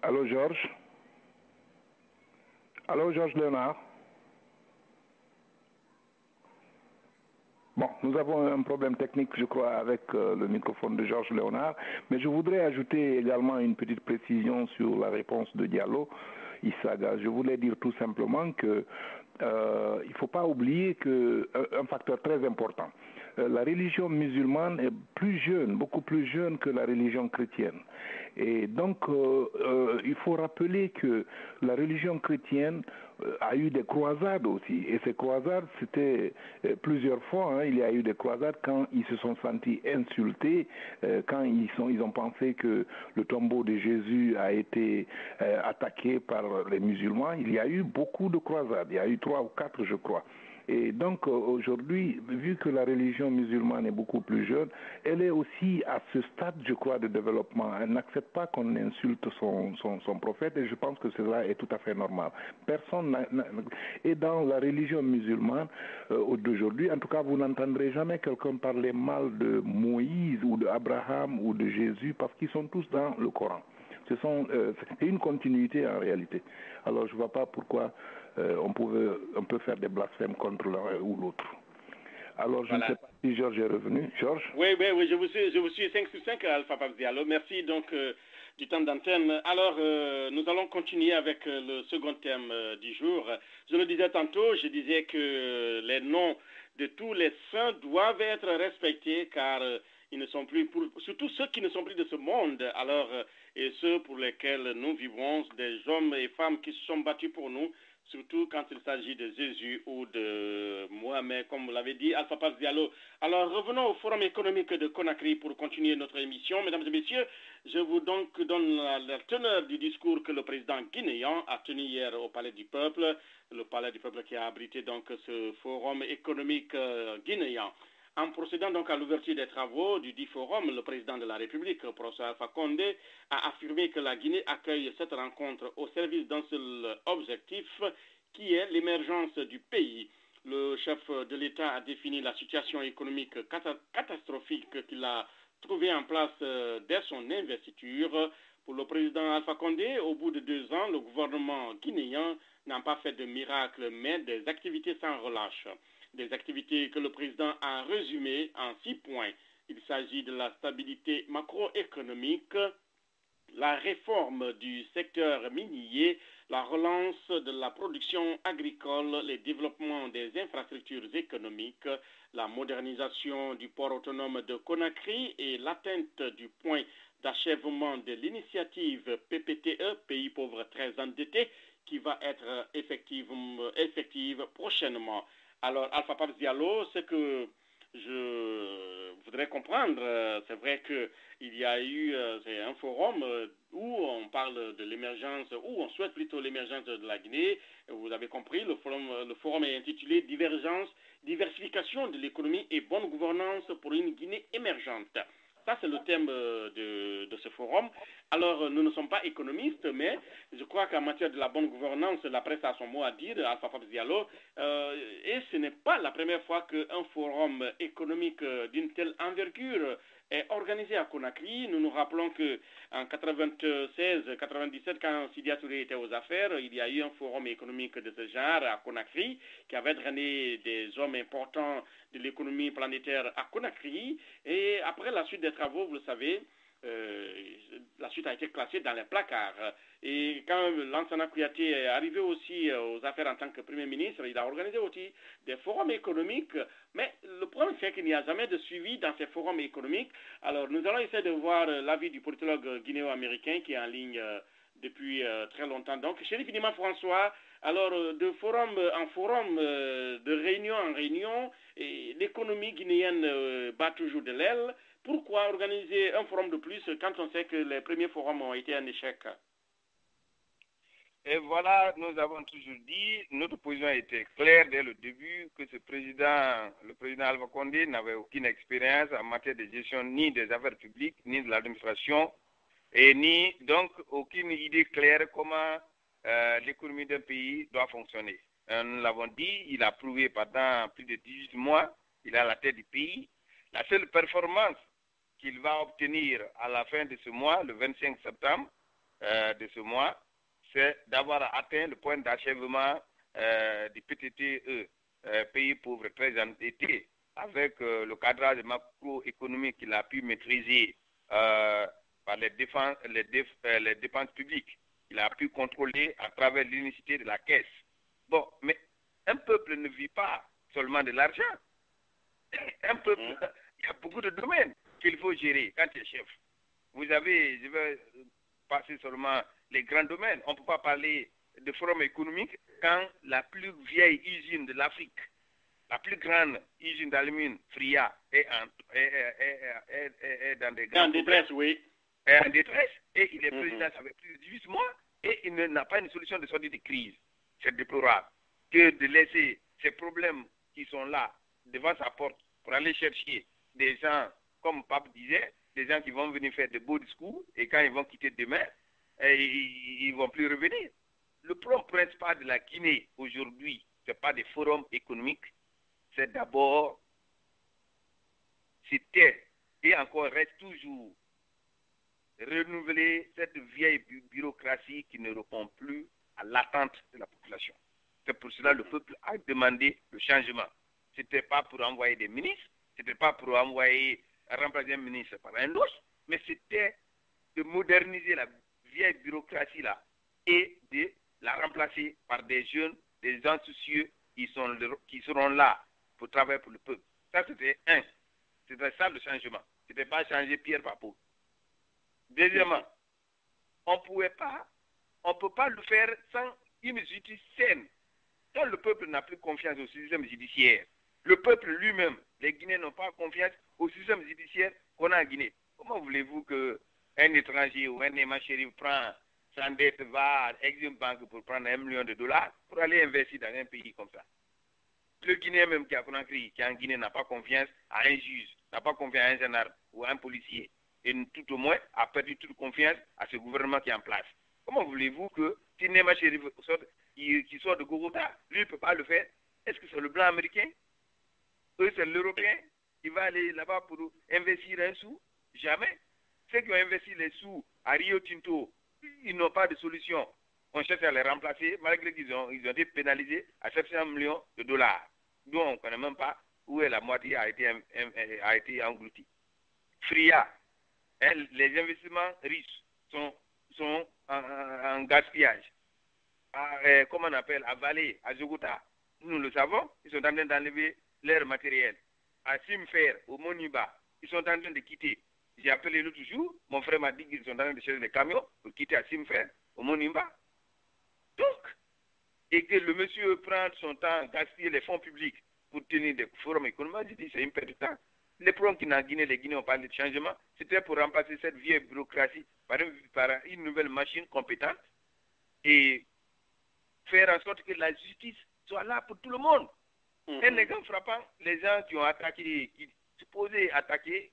Allô, Georges? Allô, Georges Léonard? Bon, nous avons un problème technique, je crois, avec le microphone de Georges Léonard, mais je voudrais ajouter également une petite précision sur la réponse de Diallo Issaga. Je voulais dire tout simplement que il ne faut pas oublier un facteur très important. La religion musulmane est plus jeune, beaucoup plus jeune que la religion chrétienne. Et donc, il faut rappeler que la religion chrétienne a eu des croisades aussi. Et ces croisades, c'était plusieurs fois. Il y a eu des croisades quand ils se sont sentis insultés, quand ils ont pensé que le tombeau de Jésus a été attaqué par les musulmans. Il y a eu beaucoup de croisades. Il y a eu 3 ou 4, je crois. Et donc aujourd'hui, vu que la religion musulmane est beaucoup plus jeune, elle est aussi à ce stade, je crois, de développement. Elle n'accepte pas qu'on insulte son prophète et je pense que cela est tout à fait normal. Personne et dans la religion musulmane d'aujourd'hui, en tout cas, vous n'entendrez jamais quelqu'un parler mal de Moïse ou d'Abraham ou de Jésus parce qu'ils sont tous dans le Coran. C'est une continuité en réalité. Alors je ne vois pas pourquoi on peut faire des blasphèmes contre l'un ou l'autre. Alors je ne sais pas si Georges est revenu. Georges? Oui, je vous suis 5 sur 5 Alpha Papa Diallo. Merci donc du temps d'antenne. Alors nous allons continuer avec le second thème du jour. Je le disais tantôt, je disais que les noms de tous les saints doivent être respectés car ils ne sont plus, surtout ceux qui ne sont plus de ce monde, alors et ceux pour lesquels nous vivons, des hommes et femmes qui se sont battus pour nous, surtout quand il s'agit de Jésus ou de Mohamed, comme vous l'avez dit, Alpha Papa Diallo. Alors revenons au Forum économique de Conakry pour continuer notre émission. Mesdames et messieurs, je vous donne la teneur du discours que le président guinéen a tenu hier au Palais du Peuple, le Palais du Peuple qui a abrité donc ce Forum économique guinéen. En procédant donc à l'ouverture des travaux du dit forum, le président de la République, professeur Alpha Condé, a affirmé que la Guinée accueille cette rencontre au service d'un seul objectif, qui est l'émergence du pays. Le chef de l'État a défini la situation économique catastrophique qu'il a trouvée en place dès son investiture. Pour le président Alpha Condé, au bout de 2 ans, le gouvernement guinéen n'a pas fait de miracle, mais des activités sans relâche. Des activités que le président a résumées en 6 points. Il s'agit de la stabilité macroéconomique, la réforme du secteur minier, la relance de la production agricole, le développement des infrastructures économiques, la modernisation du port autonome de Conakry et l'atteinte du point d'achèvement de l'initiative PPTE, Pays pauvres très endettés, qui va être effective prochainement. Alors, Alpha Papa Diallo, ce que je voudrais comprendre, c'est vrai qu'il y a eu un forum où on parle de l'émergence, où on souhaite plutôt l'émergence de la Guinée. Vous avez compris, le forum est intitulé Diversification de l'économie et bonne gouvernance pour une Guinée émergente. Ça, c'est le thème de ce forum. Alors, nous ne sommes pas économistes, mais je crois qu'en matière de la bonne gouvernance, la presse a son mot à dire, Alpha Papa Diallo, et ce n'est pas la première fois qu'un forum économique d'une telle envergure est organisé à Conakry. Nous nous rappelons qu'en 96-97, quand Sidia Touré était aux affaires, il y a eu un forum économique de ce genre à Conakry qui avait drainé des hommes importants de l'économie planétaire à Conakry. Et après la suite des travaux, vous le savez, la suite a été classée dans les placards. Et quand Lansana Kouyaté est arrivé aussi aux affaires en tant que Premier ministre, il a organisé aussi des forums économiques. Mais le problème, c'est qu'il n'y a jamais de suivi dans ces forums économiques. Alors, nous allons essayer de voir l'avis du politologue guinéo-américain qui est en ligne depuis très longtemps. Donc, Chérif Inima François, alors, de forum en forum, de réunion en réunion, l'économie guinéenne bat toujours de l'aile. Pourquoi organiser un forum de plus quand on sait que les premiers forums ont été un échec? Et voilà, nous avons toujours dit, notre position était claire dès le début, que le président Alpha Condé n'avait aucune expérience en matière de gestion ni des affaires publiques, ni de l'administration, et ni donc aucune idée claire comment l'économie d'un pays doit fonctionner. Nous l'avons dit, il a prouvé pendant plus de 18 mois, il est à la tête du pays. La seule performance qu'il va obtenir à la fin de ce mois, le 25 septembre de ce mois, c'est d'avoir atteint le point d'achèvement du PTTE, pays pauvre très endetté, avec le cadrage macroéconomique qu'il a pu maîtriser par les dépenses publiques. Il a pu contrôler à travers l'unicité de la caisse. Bon, mais un peuple ne vit pas seulement de l'argent. Un peuple, il y a beaucoup de domaines qu'il faut gérer quand tu es chef. Vous avez, je vais passer seulement les grands domaines. On ne peut pas parler de forum économique quand la plus vieille usine de l'Afrique, la plus grande usine d'alumine, Fria, est dans des grands détresse, oui. Est en détresse, et il est président, ça fait plus de 18 mois, et il n'a pas une solution de sortie de crise. C'est déplorable que de laisser ces problèmes qui sont là devant sa porte pour aller chercher des gens, comme Pape disait, des gens qui vont venir faire de beaux discours, et quand ils vont quitter demain, ils ne vont plus revenir. Le problème principal de la Guinée aujourd'hui, ce n'est pas des forums économiques, c'est d'abord, c'était et encore reste toujours renouveler cette vieille bureaucratie qui ne répond plus à l'attente de la population. C'est pour cela que le peuple a demandé le changement. Ce n'était pas pour envoyer des ministres, ce n'était pas pour remplacer un ministre par un autre, mais c'était de moderniser la vieille bureaucratie là et de la remplacer par des jeunes, des gens soucieux qui seront là pour travailler pour le peuple. Ça, c'était c'était ça le changement. Ce n'était pas changer pierre par peau. Deuxièmement, on ne peut pas le faire sans une justice saine. Quand le peuple n'a plus confiance au système judiciaire, le peuple lui-même, les Guinéens n'ont pas confiance au système judiciaire qu'on a en Guinée. Comment voulez-vous qu'un étranger ou un Néma Chérif prend sa dette, va à Exim Bank pour prendre $1 million pour aller investir dans un pays comme ça? Le Guinéen même qui a Conakry, qui est en Guinée, n'a pas confiance à un juge, n'a pas confiance à un gendarme ou à un policier. Et tout au moins a perdu toute confiance à ce gouvernement qui est en place. Comment voulez-vous que si Néma Chérif qui sort de Gogota, lui ne peut pas le faire? Est-ce que c'est le blanc américain? Eux, c'est l'Européen qui va aller là-bas pour investir un sou? Jamais. Ceux qui ont investi les sous à Rio Tinto, ils n'ont pas de solution. On cherche à les remplacer malgré qu'ils ont été pénalisés à $700 millions. Nous, on ne connaît même pas où est la moitié a été engloutie. Fria, les investissements riches sont en gaspillage. Comment on appelle, à Valais, à Zogota, nous le savons, ils sont en train d'enlever leur matériel. À Simfer, au Moniba, ils sont en train de quitter. J'ai appelé l'autre jour, mon frère m'a dit qu'ils sont en train de chercher des camions pour quitter à Simfer, au Moniba. Donc, et que le monsieur prend son temps à gaspiller les fonds publics pour tenir des forums économiques, je dis c'est une perte de temps. Les problèmes qui en Guinée, les Guinéens ont parlé de changement, c'était pour remplacer cette vieille bureaucratie par une nouvelle machine compétente et faire en sorte que la justice soit là pour tout le monde. Un exemple frappant, les gens qui ont attaqué, qui supposaient attaquer,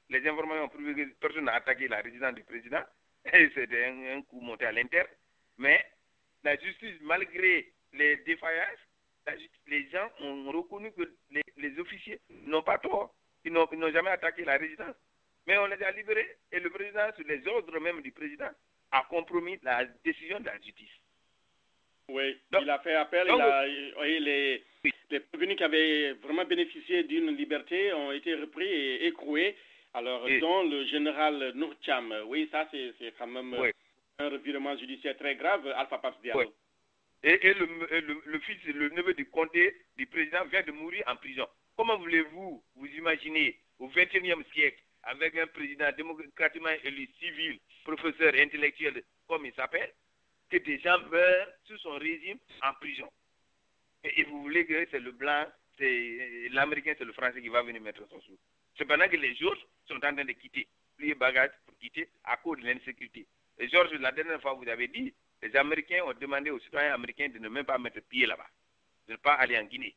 les informations prouvées que personne n'a attaqué la résidence du président, c'était un coup monté à l'interne, mais la justice, malgré les défaillances, les gens ont reconnu que les officiers n'ont pas tort, ils n'ont jamais attaqué la résidence, mais on les a libérés et le président, sur les ordres même du président, a compromis la décision de la justice. Oui, donc, il a fait appel, les prévenus qui avaient vraiment bénéficié d'une liberté ont été repris et écroués. Alors, dont le général Nourcham, oui, ça c'est quand même un revirement judiciaire très grave, Alpha Paps Diallo. Oui. Et le fils, le neveu du comté, du président, vient de mourir en prison. Comment voulez-vous vous imaginer au XXIe siècle, avec un président démocratiquement élu, civil, professeur, intellectuel, comme il s'appelle, que des gens meurent sous son régime en prison? Et vous voulez que c'est le blanc, c'est l'américain, c'est le français qui va venir mettre son sou. Cependant que les autres sont en train de quitter, plier bagages pour quitter à cause de l'insécurité. Et Georges, la dernière fois, vous avez dit, les Américains ont demandé aux citoyens américains de ne même pas mettre pied là-bas, de ne pas aller en Guinée.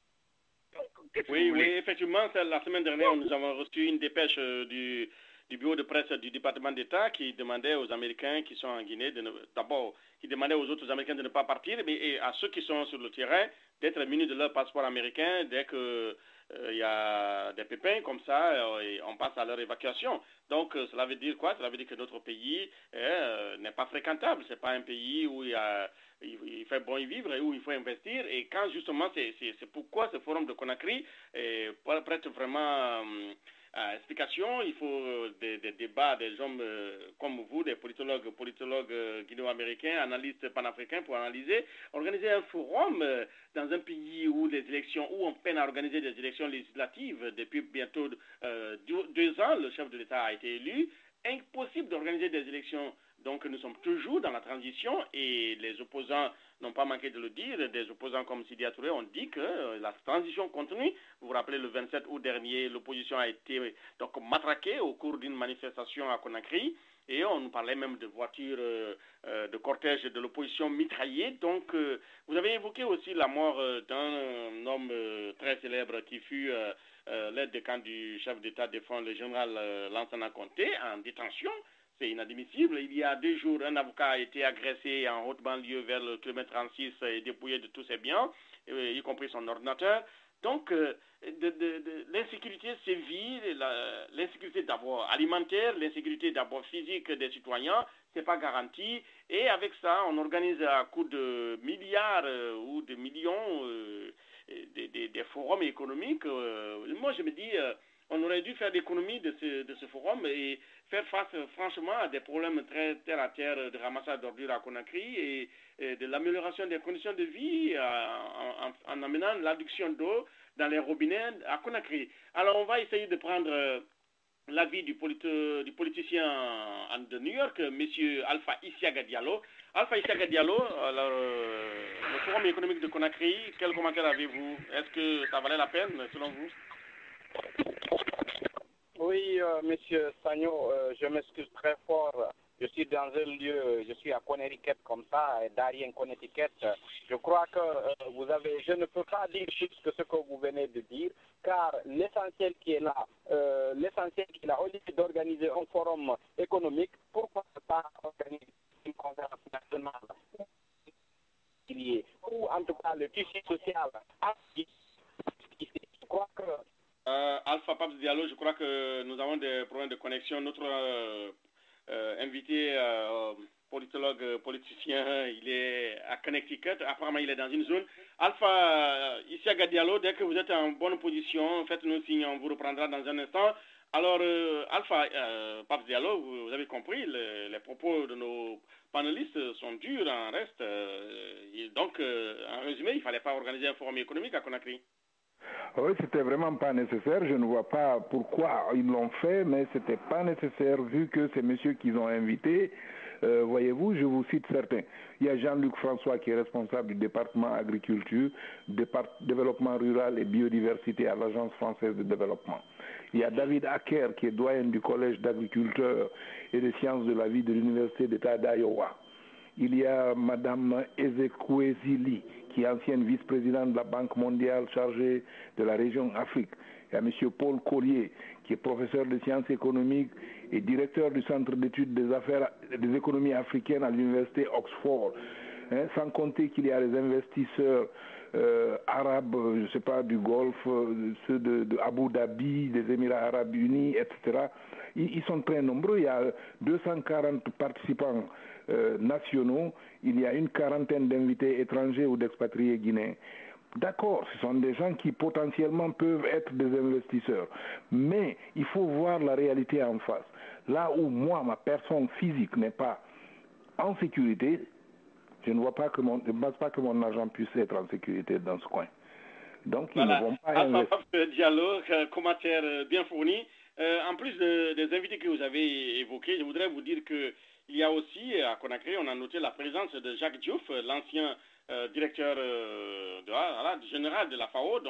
Donc, oui, effectivement, la semaine dernière, nous avons reçu une dépêche du bureau de presse du département d'État qui demandait aux Américains qui sont en Guinée, d'abord, qui demandait aux autres Américains de ne pas partir, mais et à ceux qui sont sur le terrain d'être munis de leur passeport américain dès que il y a des pépins comme ça, et on passe à leur évacuation. Donc, cela veut dire quoi? Cela veut dire que notre pays n'est pas fréquentable. Ce n'est pas un pays où il fait bon y vivre et où il faut investir. Et quand justement, c'est pourquoi ce forum de Conakry prête vraiment explication. Il faut des débats des hommes comme vous, des politologues guinéo-américains, analystes panafricains pour organiser un forum dans un pays où on peine à organiser des élections législatives depuis bientôt 2 ans. Le chef de l'État a été élu. Impossible d'organiser des élections. Donc nous sommes toujours dans la transition et les opposants n'ont pas manqué de le dire. Des opposants comme Sidi Touré ont dit que la transition continue. Vous vous rappelez, le 27 août dernier, l'opposition a été donc matraquée au cours d'une manifestation à Conakry. Et on nous parlait même de voitures de cortège de l'opposition mitraillées. Donc, vous avez évoqué aussi la mort d'un homme très célèbre qui fut l'aide de camp du chef d'État défend le général Lansana Conté en détention. C'est inadmissible. Il y a 2 jours, un avocat a été agressé en haute banlieue vers le kilomètre 36 et dépouillé de tous ses biens, y compris son ordinateur. Donc, l'insécurité sévit, l'insécurité d'abord alimentaire, l'insécurité d'abord physique des citoyens, c'est pas garanti. Et avec ça, on organise à coup de milliards ou de millions des forums économiques. Moi, je me dis, on aurait dû faire l'économie de ce forum et faire face franchement à des problèmes très terre à terre de ramassage d'ordures à Conakry et de l'amélioration des conditions de vie en amenant l'adduction d'eau dans les robinets à Conakry. Alors on va essayer de prendre l'avis du politicien de New York, M. Alpha Isiaga Diallo. Alpha Isiaga Diallo, alors, le forum économique de Conakry, quel commentaire avez-vous? Est-ce que ça valait la peine selon vous? Oui, monsieur Sagno, je m'excuse très fort. Je suis dans un lieu, je suis à Connecticut comme ça, Darien, Connecticut. Je crois que je ne peux pas dire plus que ce que vous venez de dire, car l'essentiel qui est là, au lieu d'organiser un forum économique, pourquoi ne pas organiser une conférence nationale ou en tout cas le tissu social. Je crois que Alpha Paps Diallo, je crois que nous avons des problèmes de connexion. Notre invité politologue, politicien, il est à Connecticut. Apparemment, il est dans une zone. Alpha Isiaga Diallo, dès que vous êtes en bonne position, faites-nous signe, on vous reprendra dans un instant. Alors, Alpha Paps Diallo, vous avez compris, les propos de nos panélistes sont durs en reste. Donc, en résumé, il ne fallait pas organiser un forum économique à Conakry. Oui, c'était vraiment pas nécessaire. Je ne vois pas pourquoi ils l'ont fait, mais c'était pas nécessaire vu que c'est messieurs qu'ils ont invités. Voyez-vous, je vous cite certains. Il y a Jean-Luc François qui est responsable du département agriculture, développement rural et biodiversité à l'Agence française de développement. Il y a David Acker qui est doyen du collège d'agriculteurs et des sciences de la vie de l'Université d'État d'Iowa. Il y a Madame Ezekwesili, qui est ancienne vice-présidente de la Banque mondiale chargée de la région Afrique. Il y a Monsieur Paul Collier, qui est professeur de sciences économiques et directeur du Centre d'études des économies africaines à l'Université Oxford. Sans compter qu'il y a les investisseurs arabes, je ne sais pas, du Golfe, ceux de Abu Dhabi, des Émirats arabes unis, etc. Ils sont très nombreux. Il y a 240 participants nationaux. Il y a une quarantaine d'invités étrangers ou d'expatriés guinéens. D'accord, ce sont des gens qui potentiellement peuvent être des investisseurs. Mais il faut voir la réalité en face. Là où moi, ma personne physique n'est pas en sécurité, je ne pense pas que mon argent puisse être en sécurité dans ce coin. Donc, ils ne vont pas investir. Diallo, commentaire bien fourni. En plus des invités que vous avez évoqués, je voudrais vous dire qu'il y a aussi, à Conakry, on a noté la présence de Jacques Diouf, l'ancien directeur général de la FAO,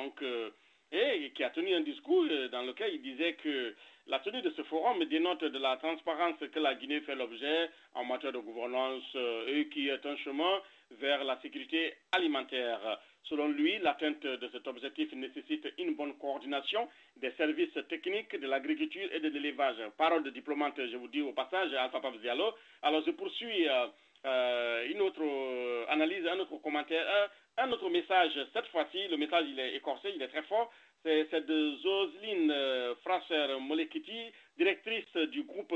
et qui a tenu un discours dans lequel il disait que la tenue de ce forum dénote de la transparence que la Guinée fait l'objet en matière de gouvernance et qui est un chemin vers la sécurité alimentaire. Selon lui, l'atteinte de cet objectif nécessite une bonne coordination des services techniques de l'agriculture et de l'élevage. Parole de diplomate, je vous dis au passage, Alpha Pape Diallo. Alors je poursuis une autre analyse, un autre commentaire, un autre message. Cette fois-ci, le message il est écorcé, il est très fort. C'est de Zoseline Frasser-Molekiti, directrice du groupe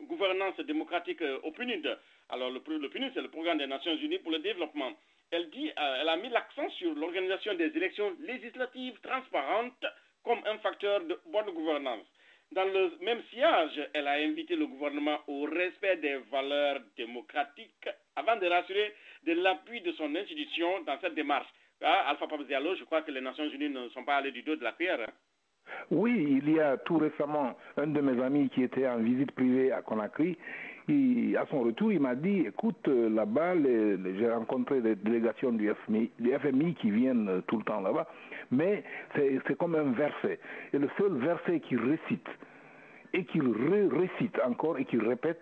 Gouvernance démocratique au PNUD. Alors le PNUD, c'est le Programme des Nations Unies pour le développement. Elle a mis l'accent sur l'organisation des élections législatives transparentes comme un facteur de bonne gouvernance. Dans le même sillage, elle a invité le gouvernement au respect des valeurs démocratiques avant de rassurer de l'appui de son institution dans cette démarche. Alpha Pape Diallo, je crois que les Nations Unies ne sont pas allées du dos de la cuillère. Oui, il y a tout récemment un de mes amis qui était en visite privée à Conakry. À son retour, il m'a dit, écoute, là-bas, j'ai rencontré des délégations du FMI qui viennent tout le temps là-bas, mais c'est comme un verset. Et le seul verset qu'il récite, et qu'il récite encore, et qu'il répète,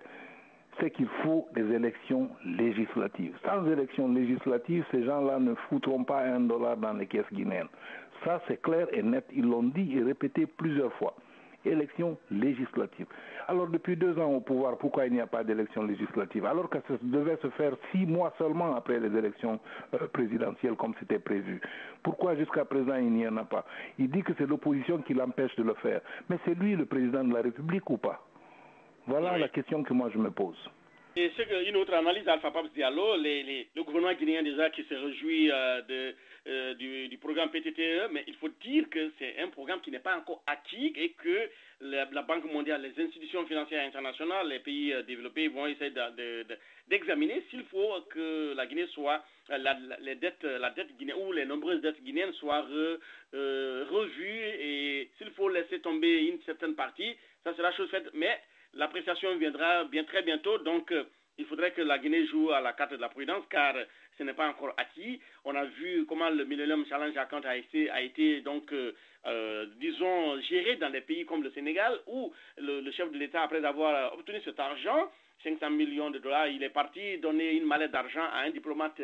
c'est qu'il faut des élections législatives. Sans élections législatives, ces gens-là ne foutront pas $1 dans les caisses guinéennes. Ça, c'est clair et net. Ils l'ont dit et répété plusieurs fois. Élections législatives. Alors, depuis 2 ans au pouvoir, pourquoi il n'y a pas d'élections législatives? Alors que ça devait se faire 6 mois seulement après les élections présidentielles, comme c'était prévu. Pourquoi jusqu'à présent il n'y en a pas? Il dit que c'est l'opposition qui l'empêche de le faire. Mais c'est lui le président de la République ou pas? Voilà la question que moi je me pose. Et c'est une autre analyse, Alpha Pape Diallo, le gouvernement guinéen déjà qui se réjouit du programme PTTE, mais il faut dire que c'est un programme qui n'est pas encore acquis et que la Banque mondiale, les institutions financières internationales, les pays développés vont essayer d'examiner s'il faut que la Guinée soit, la dette guinéenne ou les nombreuses dettes guinéennes soient revues et s'il faut laisser tomber une certaine partie, ça sera chose faite, mais l'appréciation viendra très bientôt, donc il faudrait que la Guinée joue à la carte de la prudence car ce n'est pas encore acquis. On a vu comment le Millennium Challenge Account a été donc, disons, géré dans des pays comme le Sénégal où le chef de l'État, après avoir obtenu cet argent, 500 millions de dollars, il est parti donner une mallette d'argent à un diplomate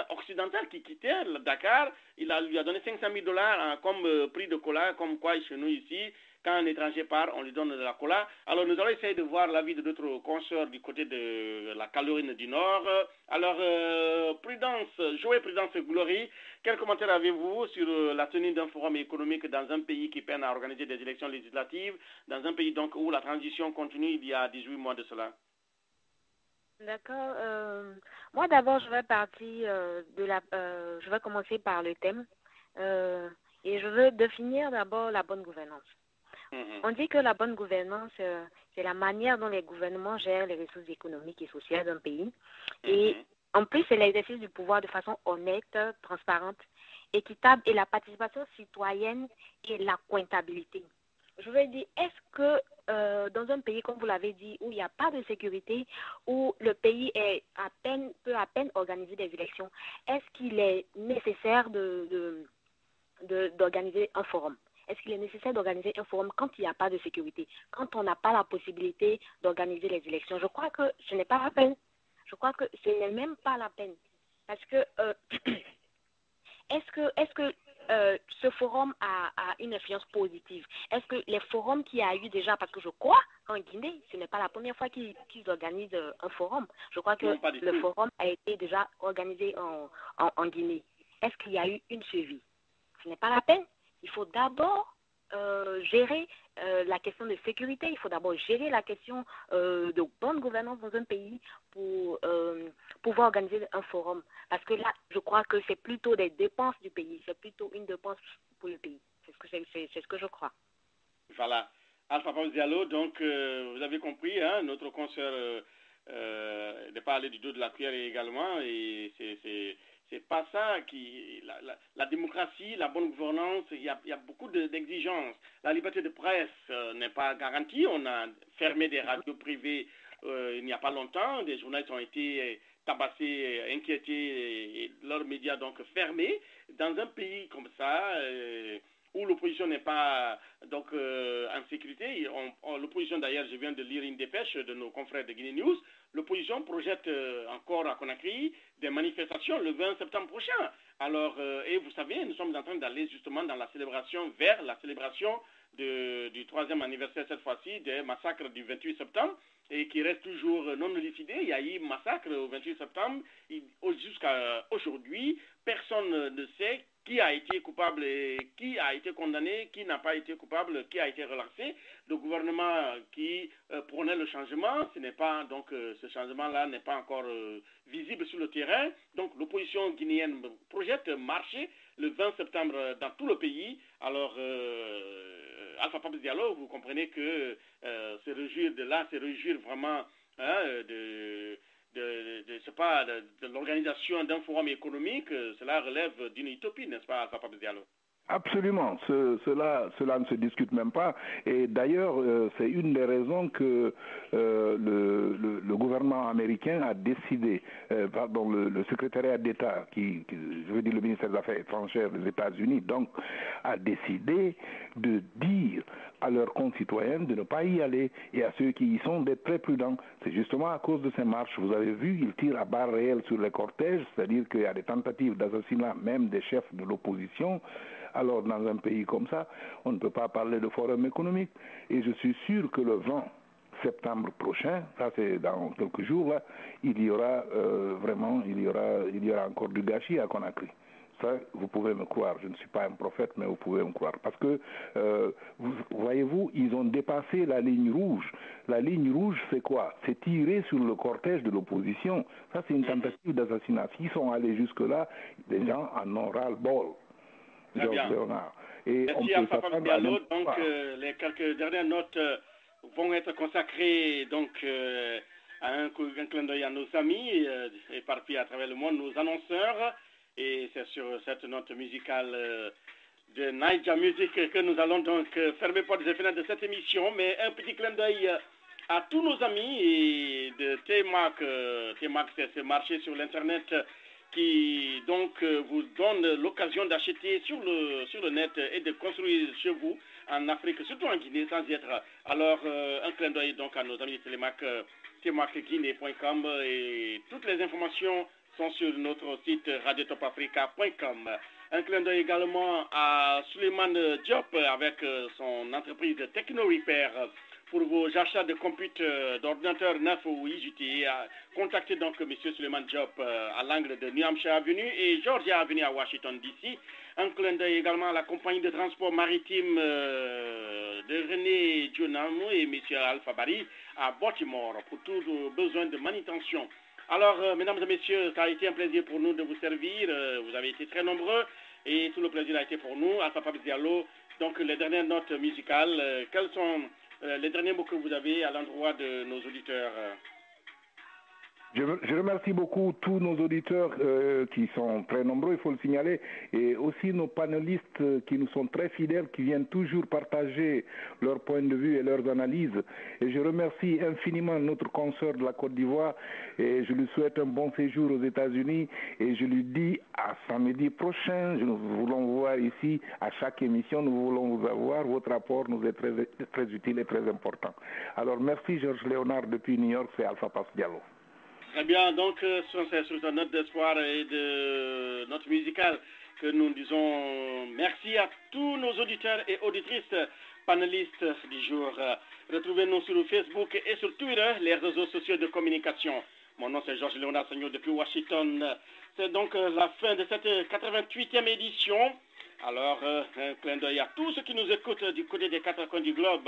occidental qui quittait Dakar. Il lui a donné 500 000 dollars comme prix de cola, comme quoi chez nous ici, quand un étranger part, on lui donne de la cola. Alors nous allons essayer de voir l'avis de d'autres consoeurs du côté de la Caroline du Nord. Alors, Prudence Glory, quel commentaire avez-vous sur la tenue d'un forum économique dans un pays qui peine à organiser des élections législatives, dans un pays donc où la transition continue il y a 18 mois de cela? D'accord. Moi d'abord, je vais commencer par le thème et je veux définir d'abord la bonne gouvernance. On dit que la bonne gouvernance, c'est la manière dont les gouvernements gèrent les ressources économiques et sociales d'un pays. Et en plus, c'est l'exercice du pouvoir de façon honnête, transparente, équitable et la participation citoyenne et la comptabilité. Je veux dire, est-ce que dans un pays, comme vous l'avez dit, où il n'y a pas de sécurité, où le pays peut à peine organiser des élections, est-ce qu'il est nécessaire d'organiser un forum? Est-ce qu'il est nécessaire d'organiser un forum quand il n'y a pas de sécurité, quand on n'a pas la possibilité d'organiser les élections? Je crois que ce n'est pas la peine. Je crois que ce n'est même pas la peine. Parce que est-ce que ce forum a une influence positive? Est-ce que les forums qu'il y a eu déjà, parce que je crois qu'en Guinée, ce n'est pas la première fois qu'ils organisent un forum. Je crois que le forum a été déjà organisé en Guinée. Est-ce qu'il y a eu une suivi? Ce n'est pas la peine. Il faut d'abord gérer la question de sécurité, il faut d'abord gérer la question de bonne gouvernance dans un pays pour pouvoir organiser un forum. Parce que là, je crois que c'est plutôt des dépenses du pays, c'est plutôt une dépense pour le pays. C'est ce que je crois. Voilà. Alpha Pape Diallo, donc vous avez compris, hein, notre consoeur de parler du dos de la cuillère également, et c'est pas ça qui... La démocratie, la bonne gouvernance, il y a beaucoup d'exigences. La liberté de presse n'est pas garantie. On a fermé des radios privées il n'y a pas longtemps. Des journalistes ont été tabassés, inquiétés, et leurs médias donc fermés. Dans un pays comme ça, où l'opposition n'est pas donc en sécurité, l'opposition d'ailleurs, je viens de lire une dépêche de nos confrères de Guinée News, l'opposition projette encore à Conakry des manifestations le 20 septembre prochain. Alors, et vous savez, nous sommes en train d'aller justement dans la célébration, vers la célébration du 3e anniversaire cette fois-ci des massacres du 28 septembre et qui reste toujours non élucidé. Il y a eu massacre au 28 septembre. Jusqu'à aujourd'hui, personne ne sait qui a été coupable et qui a été condamné, qui n'a pas été coupable, qui a été relaxé. Le gouvernement qui prônait le changement, ce n'est pas donc ce changement-là n'est pas encore visible sur le terrain. Donc l'opposition guinéenne projette marcher le 20 septembre dans tout le pays. Alors Alpha Pape Diallo, vous comprenez que se réjouir de là, se réjouir vraiment de l'organisation d'un forum économique, cela relève d'une utopie, n'est-ce pas, Alpha Pape Diallo? Absolument, cela ne se discute même pas. Et d'ailleurs, c'est une des raisons que le gouvernement américain a décidé, le secrétariat d'État, je veux dire le ministère des Affaires étrangères des États-Unis, donc, a décidé de dire à leurs concitoyens de ne pas y aller et à ceux qui y sont d'être très prudents. C'est justement à cause de ces marches. Vous avez vu, ils tirent à balles réelles sur les cortèges, c'est-à-dire qu'il y a des tentatives d'assassinat même des chefs de l'opposition. Alors, dans un pays comme ça, on ne peut pas parler de forum économique. Et je suis sûr que le 20 septembre prochain, ça c'est dans quelques jours, là, il y aura encore du gâchis à Conakry. Ça, vous pouvez me croire. Je ne suis pas un prophète, mais vous pouvez me croire. Parce que, voyez-vous, ils ont dépassé la ligne rouge. La ligne rouge, c'est quoi? C'est tirer sur le cortège de l'opposition. Ça, c'est une tentative d'assassinat. S'ils sont allés jusque-là, les gens en ont ras-le-bol. Très bien. Merci à Papa Diallo. Donc, les quelques dernières notes vont être consacrées donc, à un clin d'œil à nos amis éparpillés à travers le monde, nos annonceurs. Et c'est sur cette note musicale de Naija Music que nous allons donc fermer portes et fenêtres de cette émission. Mais un petit clin d'œil à tous nos amis et de T-Mac. T-Mac, c'est ce marché sur l'Internet qui donc vous donne l'occasion d'acheter sur le net et de construire chez vous en Afrique, surtout en Guinée, sans y être. Alors, un clin d'œil donc à nos amis de Télémac, tmacguinée.com et toutes les informations sont sur notre site radiotopafrica.com. Un clin d'œil également à Suleiman Diop avec son entreprise Techno Repair. Pour vos achats de computers, d'ordinateurs neufs ou IJT, contactez donc M. Suleiman Diop à l'angle de New Hampshire Avenue et Georgia Avenue à Washington, D.C. Un clin d'œil également à la compagnie de transport maritime de René Dionamo et M. Alpha Bari à Baltimore pour tous vos besoins de manutention. Alors, mesdames et messieurs, ça a été un plaisir pour nous de vous servir. Vous avez été très nombreux et tout le plaisir a été pour nous. Alpha Pape Diallo, donc les dernières notes musicales, quels sont les derniers mots que vous avez à l'endroit de nos auditeurs? Je remercie beaucoup tous nos auditeurs qui sont très nombreux, il faut le signaler, et aussi nos panélistes qui nous sont très fidèles, qui viennent toujours partager leurs points de vue et leurs analyses. Et je remercie infiniment notre consoeur de la Côte d'Ivoire et je lui souhaite un bon séjour aux États-Unis et je lui dis à samedi prochain, nous voulons vous voir ici à chaque émission, nous voulons vous avoir, votre rapport nous est très, très utile et très important. Alors merci Georges Léonard depuis New York, c'est Alpha Pape Diallo. Très bien, donc c'est sur cette note d'espoir et de note musicale que nous disons merci à tous nos auditeurs et auditrices panélistes du jour. Retrouvez-nous sur Facebook et sur Twitter, les réseaux sociaux de communication. Mon nom c'est Georges Léonard Sagnon depuis Washington. C'est donc la fin de cette 88e édition Alors, un clin d'œil à tous ceux qui nous écoutent du côté des 4 coins du globe,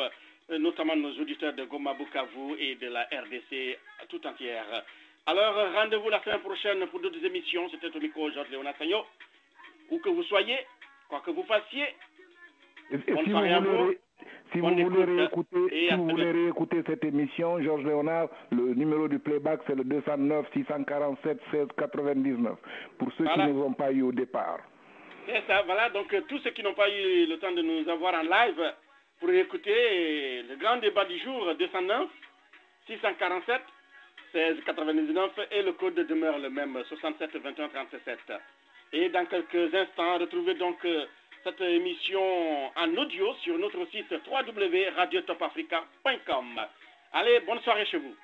notamment nos auditeurs de Goma Bukavu et de la RDC tout entière. Alors, rendez-vous la semaine prochaine pour d'autres émissions. C'était au micro Georges Léonard Sagno. Où que vous soyez, quoi que vous fassiez, bonne soirée à vous. Si vous voulez réécouter cette émission, Georges Léonard, le numéro du playback, c'est le 209 647 16 99. Pour ceux qui ne nous ont pas eu au départ. C'est ça, voilà. Donc, tous ceux qui n'ont pas eu le temps de nous avoir en live, pour écouter le grand débat du jour, 209 647 16 99, et le code demeure le même, 67 21 37. Et dans quelques instants, retrouvez donc cette émission en audio sur notre site www.radiotopafrica.com. Allez, bonne soirée chez vous.